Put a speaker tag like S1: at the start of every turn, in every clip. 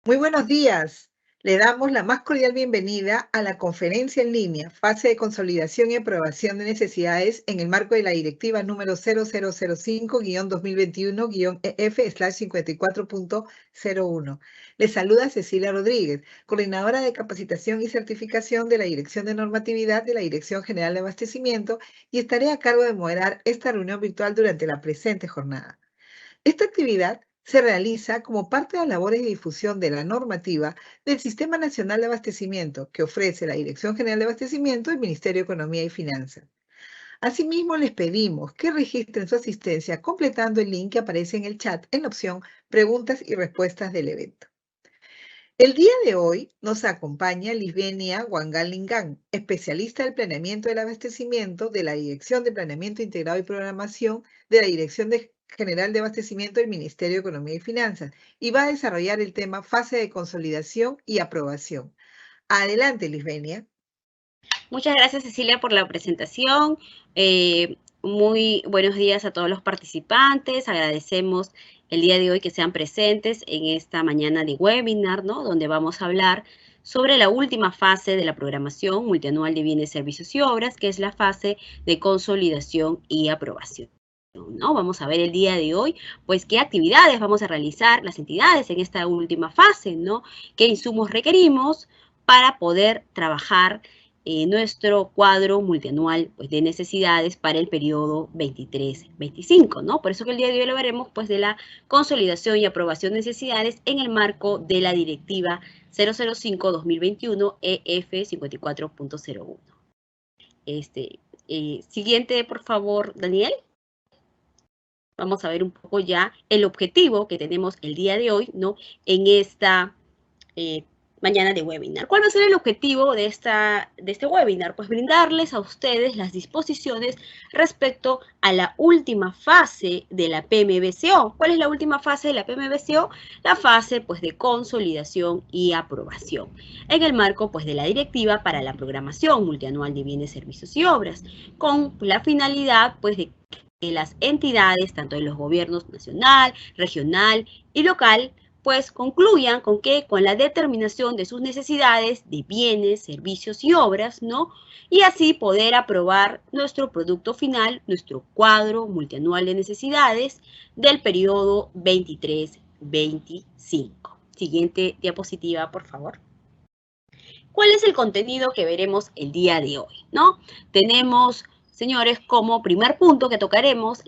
S1: Muy buenos días. Le damos la más cordial bienvenida a la conferencia en línea, fase de consolidación y aprobación de necesidades en el marco de la directiva número 0005-2021-EF/54.01. Le saluda Cecilia Rodríguez, coordinadora de capacitación y certificación de la Dirección de Normatividad de la Dirección General de Abastecimiento, y estaré a cargo de moderar esta reunión virtual durante la presente jornada. Esta actividad se realiza como parte de las labores de difusión de la normativa del Sistema Nacional de Abastecimiento que ofrece la Dirección General de Abastecimiento del Ministerio de Economía y Finanzas. Asimismo, les pedimos que registren su asistencia completando el link que aparece en el chat en la opción Preguntas y Respuestas del evento. El día de hoy nos acompaña Lisbenia Wangalingán, especialista del planeamiento del abastecimiento de la Dirección de Planeamiento Integrado y Programación de la General de Abastecimiento del Ministerio de Economía y Finanzas, y va a desarrollar el tema fase de consolidación y aprobación. Adelante, Lisbenia.
S2: Muchas gracias, Cecilia, por la presentación. Muy buenos días a todos los participantes. Agradecemos el día de hoy que sean presentes en esta mañana de webinar, ¿no? Donde vamos a hablar sobre la última fase de la programación multianual de bienes, servicios y obras, que es la fase de consolidación y aprobación, ¿no? Vamos a ver el día de hoy, pues, qué actividades vamos a realizar las entidades en esta última fase, ¿no? Qué insumos requerimos para poder trabajar nuestro cuadro multianual, pues, de necesidades para el periodo 23-25, ¿no? Por eso que el día de hoy lo veremos, pues, de la consolidación y aprobación de necesidades en el marco de la directiva 005-2021 EF 54.01. Siguiente, por favor, Daniel. Vamos a ver un poco ya el objetivo que tenemos el día de hoy, ¿no? En esta mañana de webinar. ¿Cuál va a ser el objetivo de este webinar? Pues brindarles a ustedes las disposiciones respecto a la última fase de la PMBCO. ¿Cuál es la última fase de la PMBCO? La fase, pues, de consolidación y aprobación, en el marco, pues, de la directiva para la programación multianual de bienes, servicios y obras, con la finalidad, pues, de que las entidades, tanto de los gobiernos nacional, regional y local, pues concluyan con que con la determinación de sus necesidades de bienes, servicios y obras, ¿no? Y así poder aprobar nuestro producto final, nuestro cuadro multianual de necesidades del periodo 23-25. Siguiente diapositiva, por favor. ¿Cuál es el contenido que veremos el día de hoy, ¿no? Tenemos, señores, como primer punto que tocaremos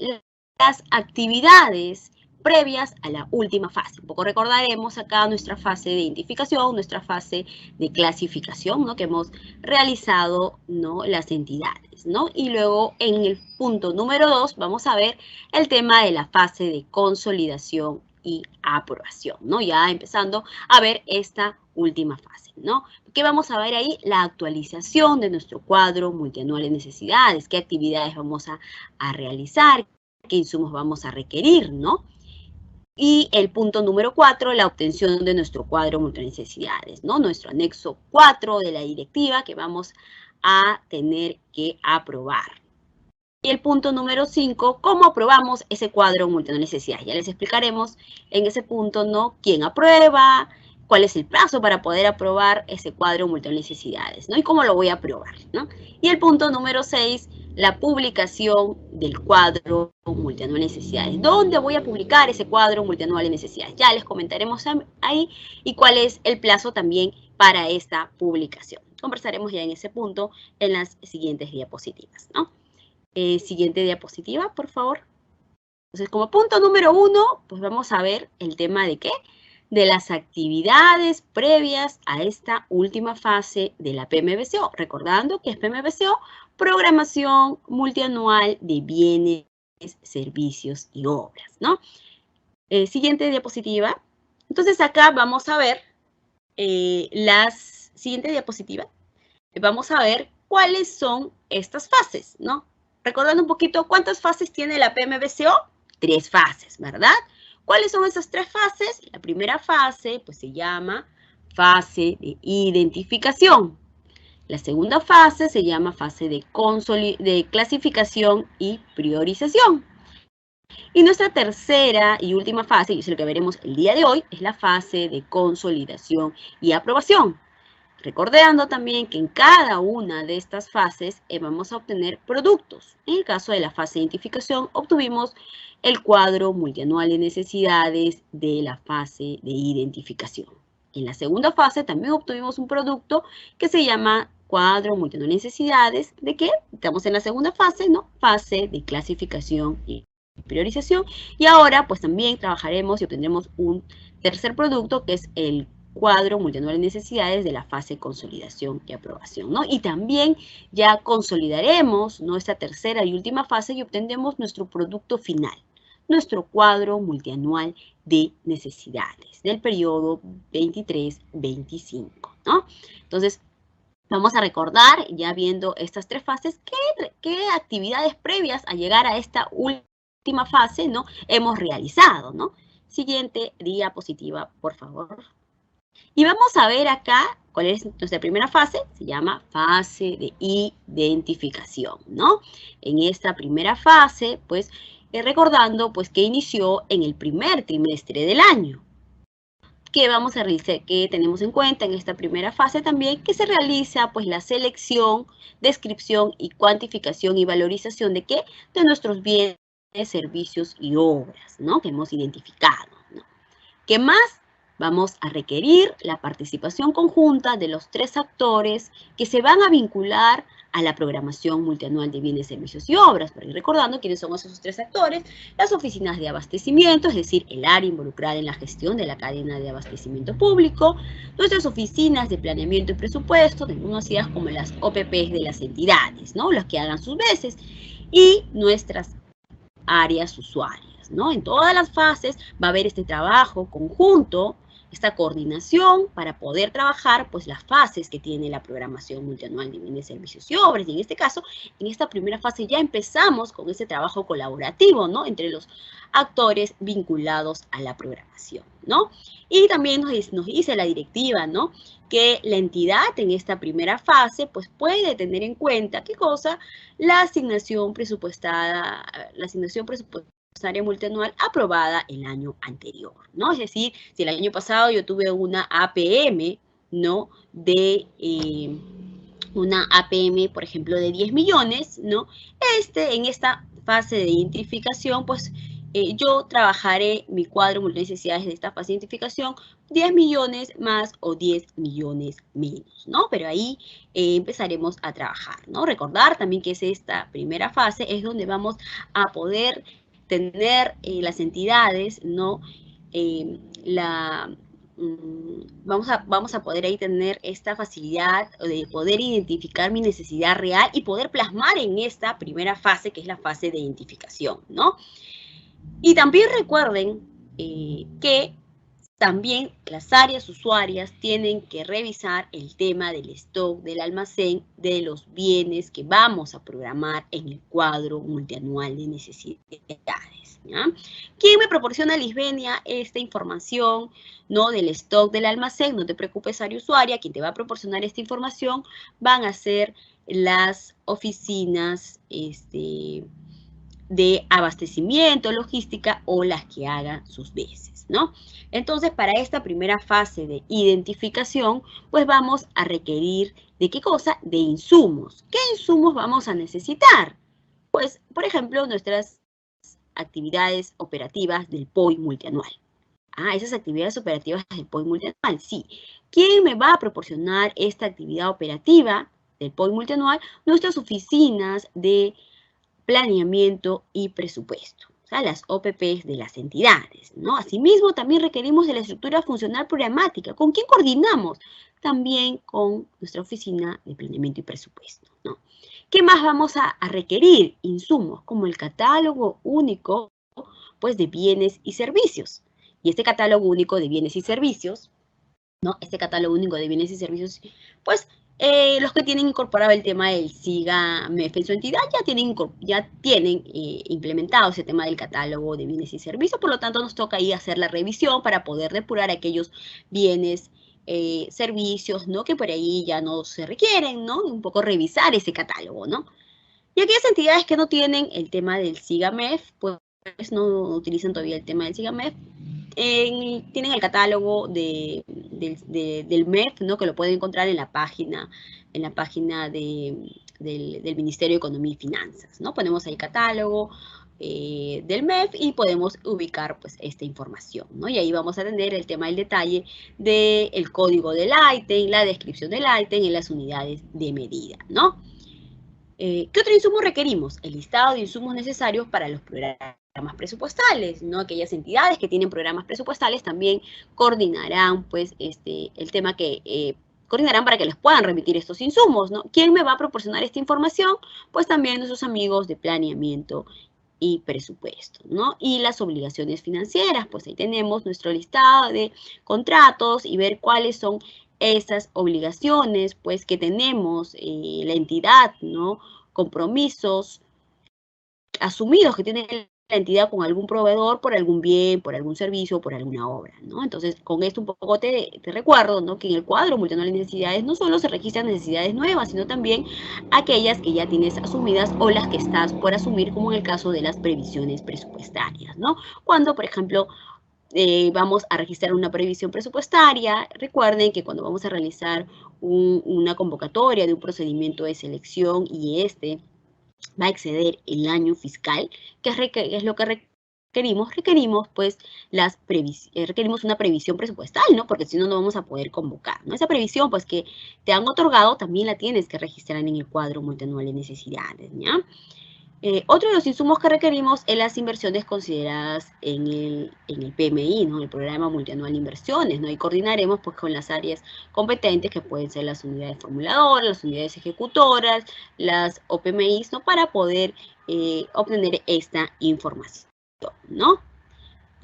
S2: las actividades previas a la última fase. Un poco recordaremos acá nuestra fase de identificación, nuestra fase de clasificación, ¿no? Que hemos realizado, ¿no? Las entidades, ¿no? Y luego en el punto número 2 vamos a ver el tema de la fase de consolidación y aprobación, ¿no? Ya empezando a ver esta última fase, ¿no? ¿Qué vamos a ver ahí? La actualización de nuestro cuadro multianual de necesidades, qué actividades vamos a realizar, qué insumos vamos a requerir, ¿no? Y el punto número 4, la obtención de nuestro cuadro multinecesidades, ¿no? Nuestro anexo 4 de la directiva que vamos a tener que aprobar. Y el punto número 5, ¿cómo aprobamos ese cuadro multinecesidades? Ya les explicaremos en ese punto, ¿no? ¿Quién aprueba? ¿Cuál es el plazo para poder aprobar ese cuadro multinecesidades, ¿no? Y cómo lo voy a aprobar, ¿no? Y el punto número 6, la publicación del cuadro multianual de necesidades. ¿Dónde voy a publicar ese cuadro multianual de necesidades? Ya les comentaremos ahí, y cuál es el plazo también para esta publicación. Conversaremos ya en ese punto en las siguientes diapositivas, ¿no? Siguiente diapositiva, por favor. Entonces, como punto número 1, pues vamos a ver el tema de ¿qué? De las actividades previas a esta última fase de la PMBCO. Recordando que es PMBCO, Programación Multianual de Bienes, Servicios y Obras, ¿no? Siguiente diapositiva. Entonces, acá vamos a ver siguiente diapositiva. Vamos a ver cuáles son estas fases, ¿no? Recordando un poquito, ¿cuántas fases tiene la PMBCO? 3 fases, ¿verdad? ¿Cuáles son esas 3 fases? La primera fase, pues, se llama fase de identificación. La segunda fase se llama fase de clasificación y priorización. Y nuestra tercera y última fase, y es lo que veremos el día de hoy, es la fase de consolidación y aprobación. Recordando también que en cada una de estas fases vamos a obtener productos. En el caso de la fase de identificación, obtuvimos el cuadro multianual de necesidades de la fase de identificación. En la segunda fase también obtuvimos un producto que se llama cuadro multianual de necesidades. ¿De qué? Estamos en la segunda fase, ¿no? Fase de clasificación y priorización. Y ahora, pues también trabajaremos y obtendremos un tercer producto que es el cuadro multianual de necesidades de la fase de consolidación y aprobación, ¿no? Y también ya consolidaremos nuestra tercera y última fase y obtendremos nuestro producto final, nuestro cuadro multianual de necesidades del periodo 23-25, ¿no? Entonces, vamos a recordar, ya viendo estas tres fases, qué actividades previas a llegar a esta última fase, ¿no? Hemos realizado, ¿no? Siguiente diapositiva, por favor. Y vamos a ver acá cuál es nuestra primera fase, se llama fase de identificación, ¿no? En esta primera fase, pues, recordando, pues, que inició en el primer trimestre del año. ¿Qué vamos a realizar? ¿Qué tenemos en cuenta en esta primera fase también? Que se realiza, pues, la selección, descripción y cuantificación y valorización de qué? De nuestros bienes, servicios y obras, ¿no? Que hemos identificado, ¿no? ¿Qué más? Vamos a requerir la participación conjunta de los tres actores que se van a vincular a la programación multianual de bienes, servicios y obras. Pero recordando quiénes son esos tres actores, las oficinas de abastecimiento, es decir, el área involucrada en la gestión de la cadena de abastecimiento público, nuestras oficinas de planeamiento y presupuesto, también conocidas como las OPPs de las entidades, ¿no? Las que hagan sus veces, y nuestras áreas usuarias, ¿no? En todas las fases va a haber este trabajo conjunto, esta coordinación para poder trabajar pues las fases que tiene la programación multianual de bienes, servicios y obras. Y en este caso, en esta primera fase ya empezamos con ese trabajo colaborativo, ¿no? Entre los actores vinculados a la programación, ¿no? Y también nos dice la directiva, ¿no? Que la entidad en esta primera fase pues puede tener en cuenta, ¿qué cosa? La asignación presupuestaria multianual aprobada el año anterior, ¿no? Es decir, si el año pasado yo tuve una APM, ¿no? Una APM, por ejemplo, de 10 millones, ¿no? En esta fase de identificación, pues yo trabajaré mi cuadro de necesidades de esta fase de identificación 10 millones más o 10 millones menos, ¿no? Pero ahí empezaremos a trabajar, ¿no? Recordar también que es esta primera fase, es donde vamos a poder tener las entidades, ¿no? Vamos a poder ahí tener esta facilidad de poder identificar mi necesidad real y poder plasmar en esta primera fase, que es la fase de identificación, ¿no? Y también recuerden que también las áreas usuarias tienen que revisar el tema del stock del almacén de los bienes que vamos a programar en el cuadro multianual de necesidades, ¿ya? ¿Quién me proporciona, Lisbenia, esta información, ¿no? Del stock del almacén? No te preocupes, área usuaria, quien te va a proporcionar esta información van a ser las oficinas, de abastecimiento, logística o las que hagan sus veces, ¿no? Entonces, para esta primera fase de identificación, pues vamos a requerir ¿de qué cosa? De insumos. ¿Qué insumos vamos a necesitar? Pues, por ejemplo, nuestras actividades operativas del POI multianual. Ah, esas actividades operativas del POI multianual, sí. ¿Quién me va a proporcionar esta actividad operativa del POI multianual? Nuestras oficinas de planeamiento y presupuesto, o sea, las OPPs de las entidades, ¿no? Asimismo, también requerimos de la estructura funcional programática. ¿Con quién coordinamos? También con nuestra oficina de planeamiento y presupuesto, ¿no? ¿Qué más vamos a requerir? Insumos, como el catálogo único, pues, de bienes y servicios. Y este catálogo único de bienes y servicios, ¿no? Este catálogo único de bienes y servicios, pues, los que tienen incorporado el tema del SIGA-MEF en su entidad ya tienen implementado ese tema del catálogo de bienes y servicios, por lo tanto nos toca ahí hacer la revisión para poder depurar aquellos bienes, servicios, ¿no? Que por ahí ya no se requieren, ¿no? Un poco revisar ese catálogo, ¿no? Y aquellas entidades que no tienen el tema del SIGA-MEF, pues no utilizan todavía el tema del SIGAMEF, tienen el catálogo del MEF, ¿no? Que lo pueden encontrar en la página del Ministerio de Economía y Finanzas, ¿no? Ponemos ahí el catálogo del MEF y podemos ubicar pues esta información, ¿no? Y ahí vamos a tener el tema del detalle del código del ítem, la descripción del ítem y las unidades de medida, ¿no? ¿Qué otro insumo requerimos? El listado de insumos necesarios para los programas presupuestales, ¿no? Aquellas entidades que tienen programas presupuestales también coordinarán, pues, el tema que coordinarán para que les puedan remitir estos insumos, ¿no? ¿Quién me va a proporcionar esta información? Pues también nuestros amigos de planeamiento y presupuesto, ¿no? Y las obligaciones financieras, pues ahí tenemos nuestro listado de contratos y ver cuáles son esas obligaciones, pues que tenemos la entidad, ¿no? Compromisos asumidos que tiene la entidad con algún proveedor por algún bien, por algún servicio, por alguna obra, ¿no? Entonces, con esto un poco te recuerdo, ¿no? Que en el cuadro multianual de necesidades no solo se registran necesidades nuevas, sino también aquellas que ya tienes asumidas o las que estás por asumir, como en el caso de las previsiones presupuestarias, ¿no? Cuando, por ejemplo, vamos a registrar una previsión presupuestaria, recuerden que cuando vamos a realizar una convocatoria de un procedimiento de selección y va a exceder el año fiscal, que es lo que requerimos pues requerimos una previsión presupuestal, ¿no? Porque si no, no vamos a poder convocar, ¿no? Esa previsión pues que te han otorgado también la tienes que registrar en el cuadro multianual de necesidades, ¿ya? Otro de los insumos que requerimos es las inversiones consideradas en el PMI, ¿no? El Programa Multianual de Inversiones, ¿no? Y coordinaremos pues con las áreas competentes que pueden ser las unidades formuladoras, las unidades ejecutoras, las OPMIs, ¿no? Para poder obtener esta información, ¿no?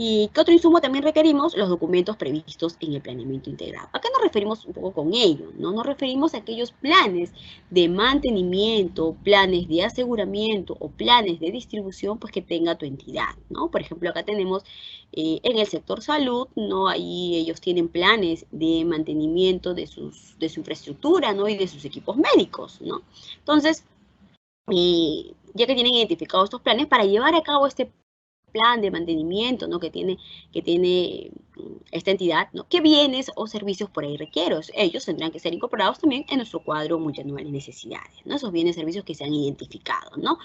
S2: ¿Y qué otro insumo también requerimos? Los documentos previstos en el planeamiento integrado. ¿A qué nos referimos un poco con ello? ¿No? Nos referimos a aquellos planes de mantenimiento, planes de aseguramiento o planes de distribución pues, que tenga tu entidad, ¿no? Por ejemplo, acá tenemos en el sector salud, ¿no? Ahí ellos tienen planes de mantenimiento de su infraestructura, ¿no? Y de sus equipos médicos, ¿no? Entonces, ya que tienen identificados estos planes, para llevar a cabo este plan de mantenimiento, ¿no? que tiene esta entidad, ¿no? ¿Qué bienes o servicios por ahí requiero? Ellos tendrán que ser incorporados también en nuestro cuadro multianual de necesidades, ¿no? Esos bienes y servicios que se han identificado, ¿no?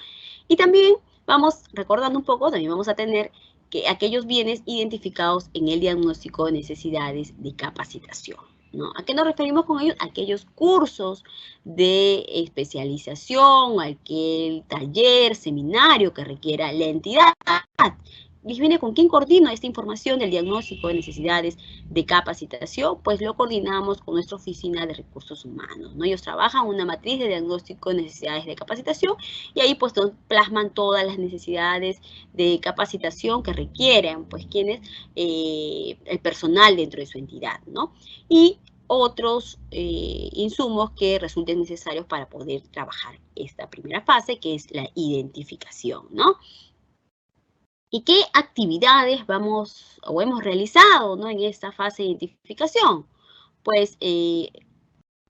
S2: Y también vamos, recordando un poco, también vamos a tener que aquellos bienes identificados en el diagnóstico de necesidades de capacitación, ¿no? ¿A qué nos referimos con ellos? Aquellos cursos de especialización, aquel taller, seminario que requiera la entidad. Y viene con quién coordina esta información del diagnóstico de necesidades de capacitación, pues lo coordinamos con nuestra oficina de recursos humanos, ¿no? Ellos trabajan una matriz de diagnóstico de necesidades de capacitación y ahí pues plasman todas las necesidades de capacitación que requieren pues quienes, el personal dentro de su entidad, ¿no? Y otros insumos que resulten necesarios para poder trabajar esta primera fase, que es la identificación, ¿no? ¿Y qué actividades vamos o hemos realizado, ¿no? En esta fase de identificación? Pues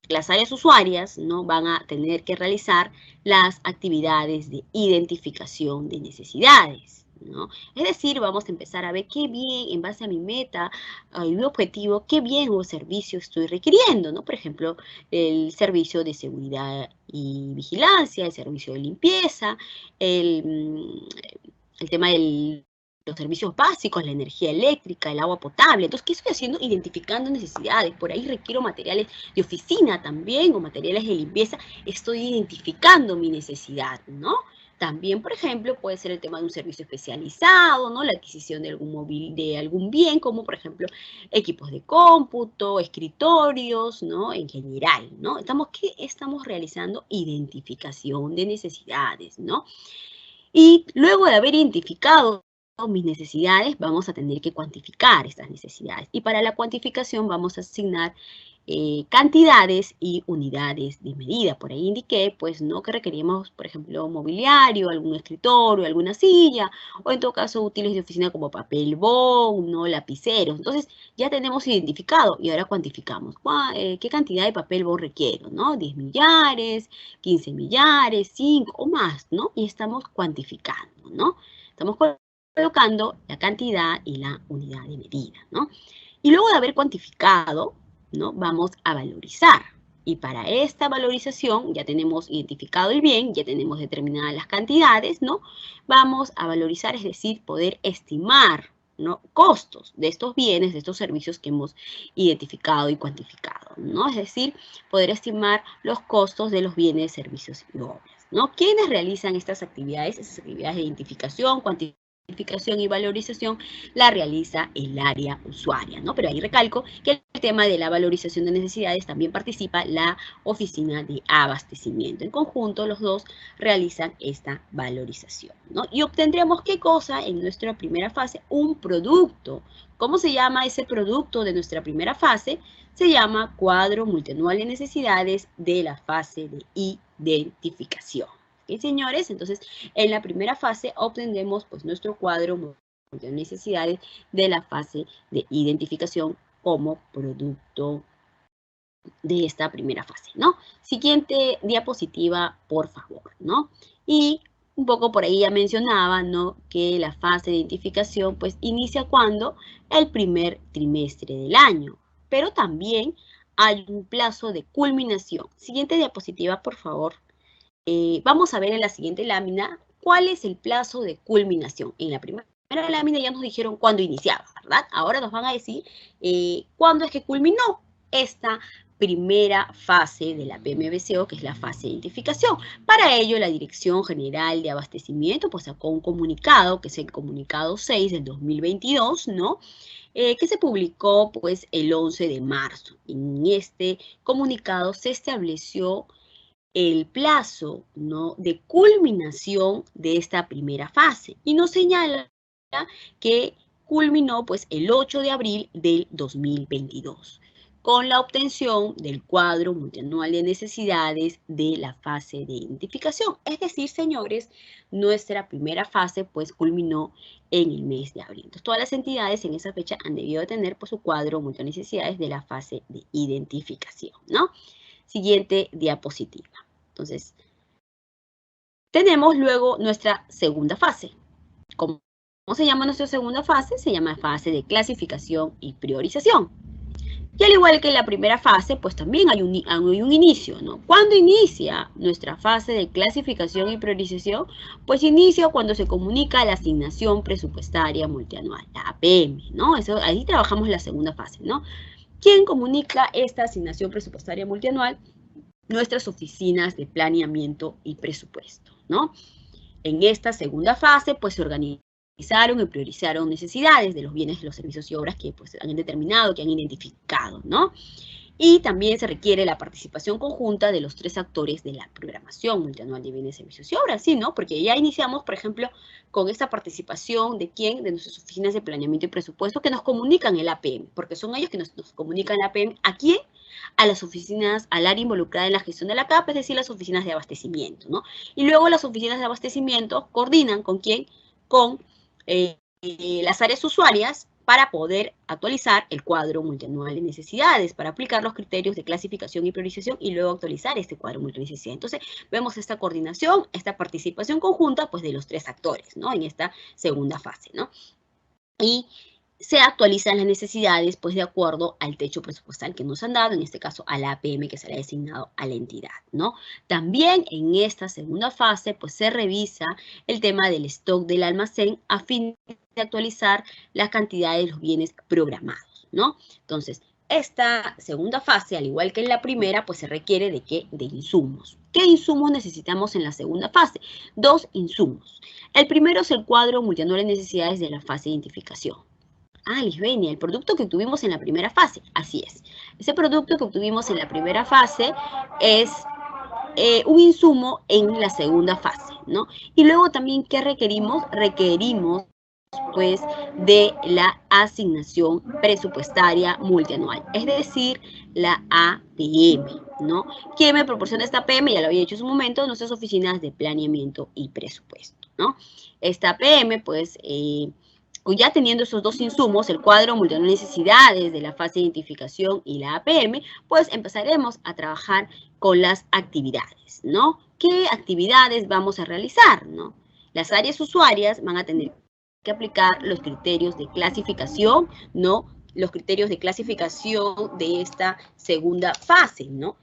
S2: las áreas usuarias, ¿no? Van a tener que realizar las actividades de identificación de necesidades, ¿no? Es decir, vamos a empezar a ver qué bien, en base a mi meta y mi objetivo, qué bien o servicio estoy requiriendo, ¿no? Por ejemplo, el servicio de seguridad y vigilancia, el servicio de limpieza, el tema de los servicios básicos, la energía eléctrica, el agua potable. Entonces, ¿qué estoy haciendo? Identificando necesidades. Por ahí requiero materiales de oficina también o materiales de limpieza. Estoy identificando mi necesidad, ¿no? También, por ejemplo, puede ser el tema de un servicio especializado, ¿no? La adquisición de algún bien, como por ejemplo equipos de cómputo, escritorios, ¿no? En general, ¿no? ¿Qué estamos realizando? Identificación de necesidades, ¿no? Y luego de haber identificado mis necesidades, vamos a tener que cuantificar estas necesidades. Y para la cuantificación vamos a asignar cantidades y unidades de medida. Por ahí indiqué, pues, no que requerimos, por ejemplo, mobiliario, algún escritorio, alguna silla, o en todo caso útiles de oficina como papel bond, ¿no? Lapiceros. Entonces, ya tenemos identificado y ahora cuantificamos. ¿Qué cantidad de papel bond requiero, no? 10 millares, 15 millares, 5 o más, ¿no? Y estamos cuantificando, ¿no? Estamos colocando la cantidad y la unidad de medida, ¿no? Y luego de haber cuantificado, ¿no? Vamos a valorizar. Y para esta valorización ya tenemos identificado el bien, ya tenemos determinadas las cantidades, ¿no? Vamos a valorizar, es decir, poder estimar, ¿no? Costos de estos bienes, de estos servicios que hemos identificado y cuantificado, ¿no? Es decir, poder estimar los costos de los bienes, servicios y obras, ¿no? ¿Quiénes realizan estas actividades? Esas actividades de identificación, cuantificación y valorización la realiza el área usuaria, ¿no? Pero ahí recalco que el tema de la valorización de necesidades también participa la oficina de abastecimiento. En conjunto, los dos realizan esta valorización, ¿no? Y obtendremos, ¿qué cosa? En nuestra primera fase, un producto. ¿Cómo se llama ese producto de nuestra primera fase? Se llama cuadro multianual de necesidades de la fase de identificación. ¿Ok, señores? Entonces, en la primera fase obtendremos pues nuestro cuadro de necesidades de la fase de identificación como producto de esta primera fase, ¿no? Siguiente diapositiva, por favor, ¿no? Y un poco por ahí ya mencionaba, ¿no? Que la fase de identificación pues inicia cuando el primer trimestre del año, pero también hay un plazo de culminación. Siguiente diapositiva, por favor. Vamos a ver en la siguiente lámina cuál es el plazo de culminación. En la primera lámina ya nos dijeron cuándo iniciaba, ¿verdad? Ahora nos van a decir cuándo es que culminó esta primera fase de la PMBCO, que es la fase de identificación. Para ello, la Dirección General de Abastecimiento pues sacó un comunicado, que es el comunicado 6 del 2022, ¿no? Que se publicó pues el 11 de marzo. En este comunicado se estableció el plazo, ¿no? de culminación de esta primera fase y nos señala que culminó pues el 8 de abril del 2022 con la obtención del cuadro multianual de necesidades de la fase de identificación. Es decir, señores, nuestra primera fase pues culminó en el mes de abril. Entonces, todas las entidades en esa fecha han debido de tener pues, su cuadro multianual de necesidades de la fase de identificación, ¿no? Siguiente diapositiva. Entonces, tenemos luego nuestra segunda fase. ¿Cómo se llama nuestra segunda fase? Se llama fase de clasificación y priorización. Y al igual que en la primera fase, pues también hay un inicio, ¿no? ¿Cuándo inicia nuestra fase de clasificación y priorización? Pues inicia cuando se comunica la asignación presupuestaria multianual, la APM, ¿no? Ahí trabajamos la segunda fase, ¿no? ¿Quién comunica esta asignación presupuestaria multianual? Nuestras oficinas de planeamiento y presupuesto, ¿no? En esta segunda fase, pues se organizaron y priorizaron necesidades de los bienes, los servicios y obras que pues han determinado, que han identificado, ¿no? Y también se requiere la participación conjunta de los tres actores de la programación multianual de bienes, servicios y obras, ¿sí, no? Porque ya iniciamos, por ejemplo, con esta participación de quién, de nuestras oficinas de planeamiento y presupuesto que nos comunican el APM, porque son ellos que nos comunican el APM. ¿A quién? A las oficinas, al área involucrada en la gestión de la CAP, es decir, las oficinas de abastecimiento, ¿no? Y luego las oficinas de abastecimiento coordinan con quién, con las áreas usuarias para poder actualizar el cuadro multianual de necesidades, para aplicar los criterios de clasificación y priorización y luego actualizar este cuadro multianual de necesidades. Entonces, vemos esta coordinación, esta participación conjunta, pues, de los tres actores, ¿no? En esta segunda fase, ¿no? Y se actualizan las necesidades, pues, de acuerdo al techo presupuestal que nos han dado, en este caso, a la APM que será designado a la entidad, ¿no? También en esta segunda fase, pues, se revisa el tema del stock del almacén a fin de actualizar la cantidad de los bienes programados, ¿no? Entonces, esta segunda fase, al igual que en la primera, pues se requiere de ¿qué? De insumos. ¿Qué insumos necesitamos en la segunda fase? Dos insumos. El primero es el cuadro multianual de necesidades de la fase de identificación. Ah, Lisbenia, el producto que obtuvimos en la primera fase. Así es. Ese producto que obtuvimos en la primera fase es un insumo en la segunda fase, ¿no? Y luego también, ¿qué requerimos? Requerimos pues de la asignación presupuestaria multianual, es decir, la APM, ¿no? ¿Quién me proporciona esta APM? Ya lo había dicho en su momento, nuestras oficinas de planeamiento y presupuesto, ¿no? Esta APM, pues, ya teniendo esos dos insumos, el cuadro multianual de necesidades de la fase de identificación y la APM, pues empezaremos a trabajar con las actividades, ¿no? ¿Qué actividades vamos a realizar, no? Las áreas usuarias van a tener que aplicar los criterios de clasificación, ¿no? Los criterios de clasificación de esta segunda fase, ¿no?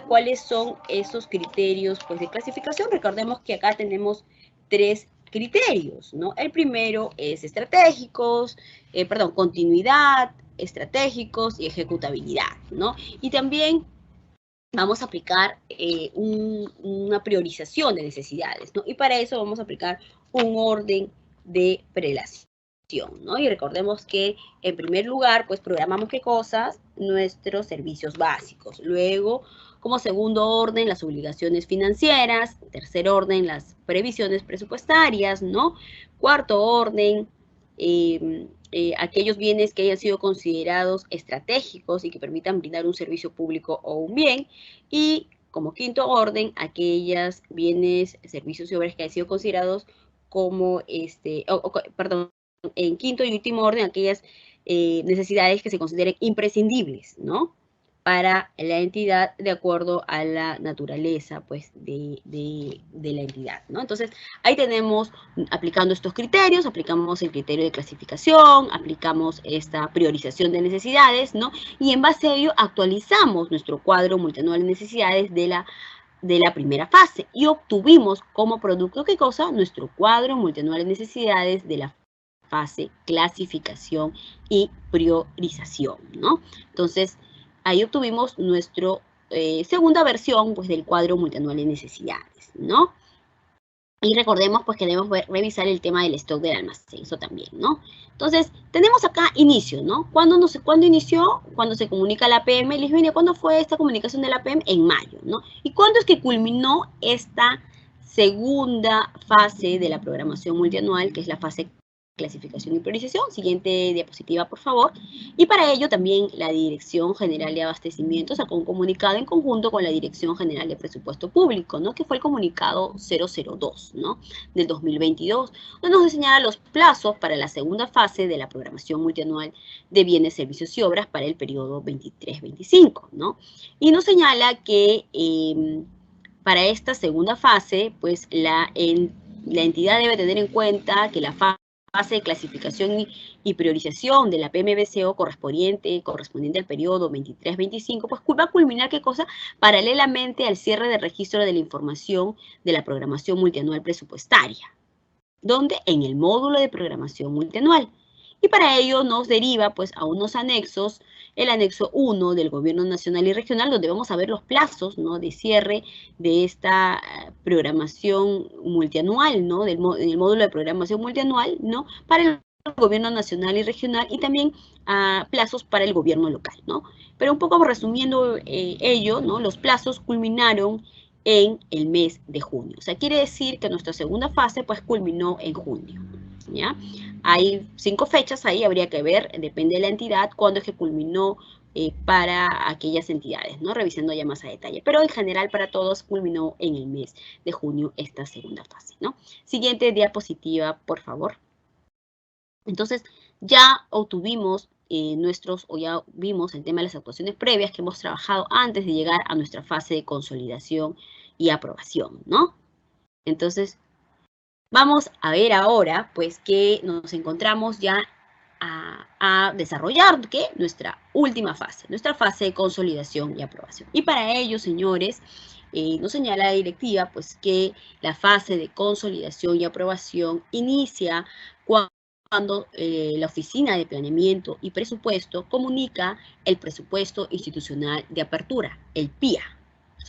S2: ¿Cuáles son esos criterios, pues, de clasificación? Recordemos que acá tenemos 3 criterios, ¿no? El primero es continuidad, estratégicos y ejecutabilidad, ¿no? Y también vamos a aplicar una priorización de necesidades, ¿no? Y para eso vamos a aplicar un orden de prelación, ¿no? Y recordemos que, en primer lugar, pues programamos ¿qué cosas? Nuestros servicios básicos. Luego, como segundo orden, las obligaciones financieras. Tercer orden, las previsiones presupuestarias, ¿no? Cuarto orden, aquellos bienes que hayan sido considerados estratégicos y que permitan brindar un servicio público o un bien. Y como quinto orden, aquellos bienes, servicios y obras que hayan sido considerados como, en quinto y último orden, aquellas necesidades que se consideren imprescindibles, ¿no? Para la entidad de acuerdo a la naturaleza, pues, de la entidad, ¿no? Entonces, ahí tenemos, aplicando estos criterios, aplicamos el criterio de clasificación, aplicamos esta priorización de necesidades, ¿no? Y en base a ello actualizamos nuestro cuadro multianual de necesidades de la primera fase y obtuvimos como producto, ¿qué cosa? Nuestro cuadro multianual de necesidades de la fase clasificación y priorización, ¿no? Entonces, ahí obtuvimos nuestra segunda versión, pues, del cuadro multianual de necesidades, ¿no? Y recordemos, pues, que debemos revisar el tema del stock del almacén, eso también, ¿no? Entonces, tenemos acá inicio, ¿no? ¿Cuándo inició? Cuando se comunica la PM. Lisbenia, ¿cuándo fue esta comunicación de la PM? En mayo, ¿no? ¿Y cuándo es que culminó esta segunda fase de la programación multianual, que es la fase clasificación y priorización? Siguiente diapositiva, por favor. Y para ello también la Dirección General de Abastecimiento sacó un comunicado en conjunto con la Dirección General de Presupuesto Público, ¿no? Que fue el comunicado 002, ¿no? Del 2022, donde nos señala los plazos para la segunda fase de la programación multianual de bienes, servicios y obras para el periodo 23-25, ¿no? Y nos señala que para esta segunda fase, pues la entidad debe tener en cuenta que la fase de clasificación y priorización de la PMBCO correspondiente al periodo 23-25, pues va a culminar, ¿qué cosa? Paralelamente al cierre del registro de la información de la programación multianual presupuestaria. ¿Dónde? En el módulo de programación multianual. Y para ello nos deriva, pues, a unos anexos, el anexo 1 del Gobierno Nacional y Regional, donde vamos a ver los plazos, ¿no?, de cierre de esta programación multianual, ¿no?, en el módulo de programación multianual, ¿no?, para el Gobierno Nacional y Regional, y también plazos para el gobierno local, ¿no? Pero un poco resumiendo ello, ¿no?, los plazos culminaron en el mes de junio. O sea, quiere decir que nuestra segunda fase, pues, culminó en junio, ¿ya? Hay 5 fechas ahí, habría que ver, depende de la entidad, cuándo es que culminó para aquellas entidades, ¿no? Revisando ya más a detalle. Pero en general para todos culminó en el mes de junio esta segunda fase, ¿no? Siguiente diapositiva, por favor. Entonces, ya obtuvimos ya vimos el tema de las actuaciones previas que hemos trabajado antes de llegar a nuestra fase de consolidación y aprobación, ¿no? Entonces, vamos a ver ahora, pues, que nos encontramos ya a desarrollar, ¿qué? Nuestra última fase, nuestra fase de consolidación y aprobación. Y para ello, señores, nos señala la directiva, pues, que la fase de consolidación y aprobación inicia cuando la Oficina de Planeamiento y Presupuesto comunica el Presupuesto Institucional de Apertura, el PIA.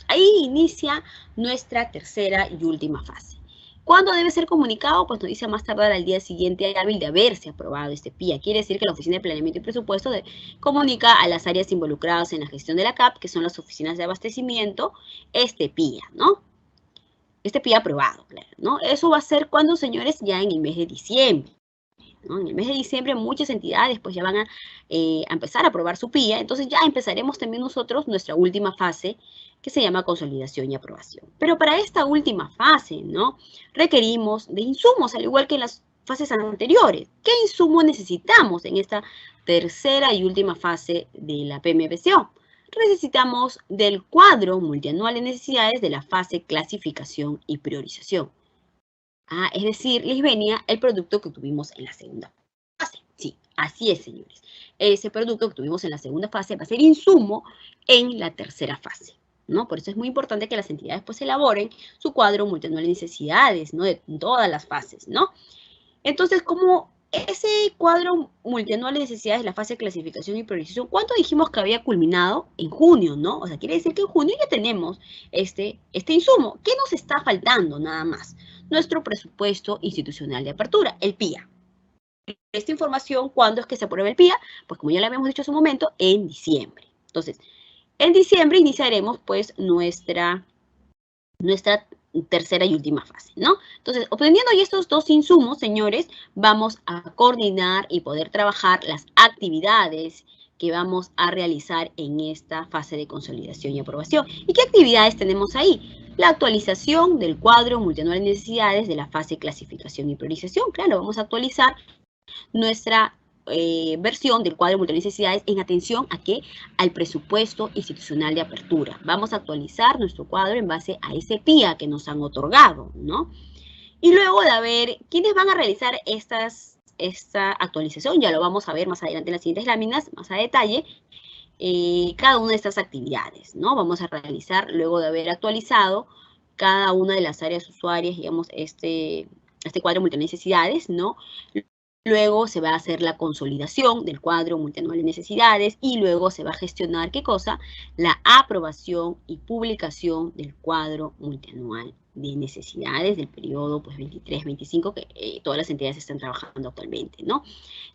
S2: Ahí inicia nuestra tercera y última fase. ¿Cuándo debe ser comunicado? Pues nos dice más tardar al día siguiente hábil de haberse aprobado este PIA. Quiere decir que la Oficina de Planeamiento y Presupuesto comunica a las áreas involucradas en la gestión de la CAP, que son las oficinas de abastecimiento, este PIA, ¿no? Este PIA aprobado, claro, ¿no? Eso va a ser cuando, señores, ya en el mes de diciembre, ¿no? En el mes de diciembre muchas entidades pues ya van a empezar a aprobar su PIA, entonces ya empezaremos también nosotros nuestra última fase, que se llama consolidación y aprobación. Pero para esta última fase, ¿no?, requerimos de insumos, al igual que en las fases anteriores. ¿Qué insumo necesitamos en esta tercera y última fase de la PMBCO? Necesitamos del cuadro multianual de necesidades de la fase clasificación y priorización. Es decir, les venía el producto que tuvimos en la segunda fase. Sí, así es, señores. Ese producto que tuvimos en la segunda fase va a ser insumo en la tercera fase, ¿no? Por eso es muy importante que las entidades pues elaboren su cuadro multianual de necesidades, ¿no? De todas las fases, ¿no? Entonces, como ese cuadro multianual de necesidades de la fase de clasificación y priorización, ¿cuánto dijimos que había culminado? En junio, ¿no? O sea, quiere decir que en junio ya tenemos este insumo. ¿Qué nos está faltando nada más? Nuestro presupuesto institucional de apertura, el PIA. Esta información, ¿cuándo es que se aprueba el PIA? Pues como ya lo habíamos dicho hace un momento, en diciembre. Entonces, en diciembre iniciaremos pues nuestra tercera y última fase, ¿no? Entonces, obteniendo ya estos dos insumos, señores, vamos a coordinar y poder trabajar las actividades que vamos a realizar en esta fase de consolidación y aprobación. ¿Y qué actividades tenemos ahí? La actualización del cuadro multianual de necesidades de la fase de clasificación y priorización. Claro, vamos a actualizar nuestra versión del cuadro de necesidades en atención a qué? Al presupuesto institucional de apertura. Vamos a actualizar nuestro cuadro en base a ese PIA que nos han otorgado, ¿no? Y luego de ver quiénes van a realizar esta actualización, ya lo vamos a ver más adelante en las siguientes láminas, más a detalle, cada una de estas actividades, ¿no? Vamos a realizar, luego de haber actualizado cada una de las áreas usuarias, digamos, este cuadro multinecesidades, ¿no? Luego se va a hacer la consolidación del cuadro multianual de necesidades y luego se va a gestionar, ¿qué cosa? La aprobación y publicación del cuadro multianual de necesidades del periodo pues 23-25 que todas las entidades están trabajando actualmente, ¿no?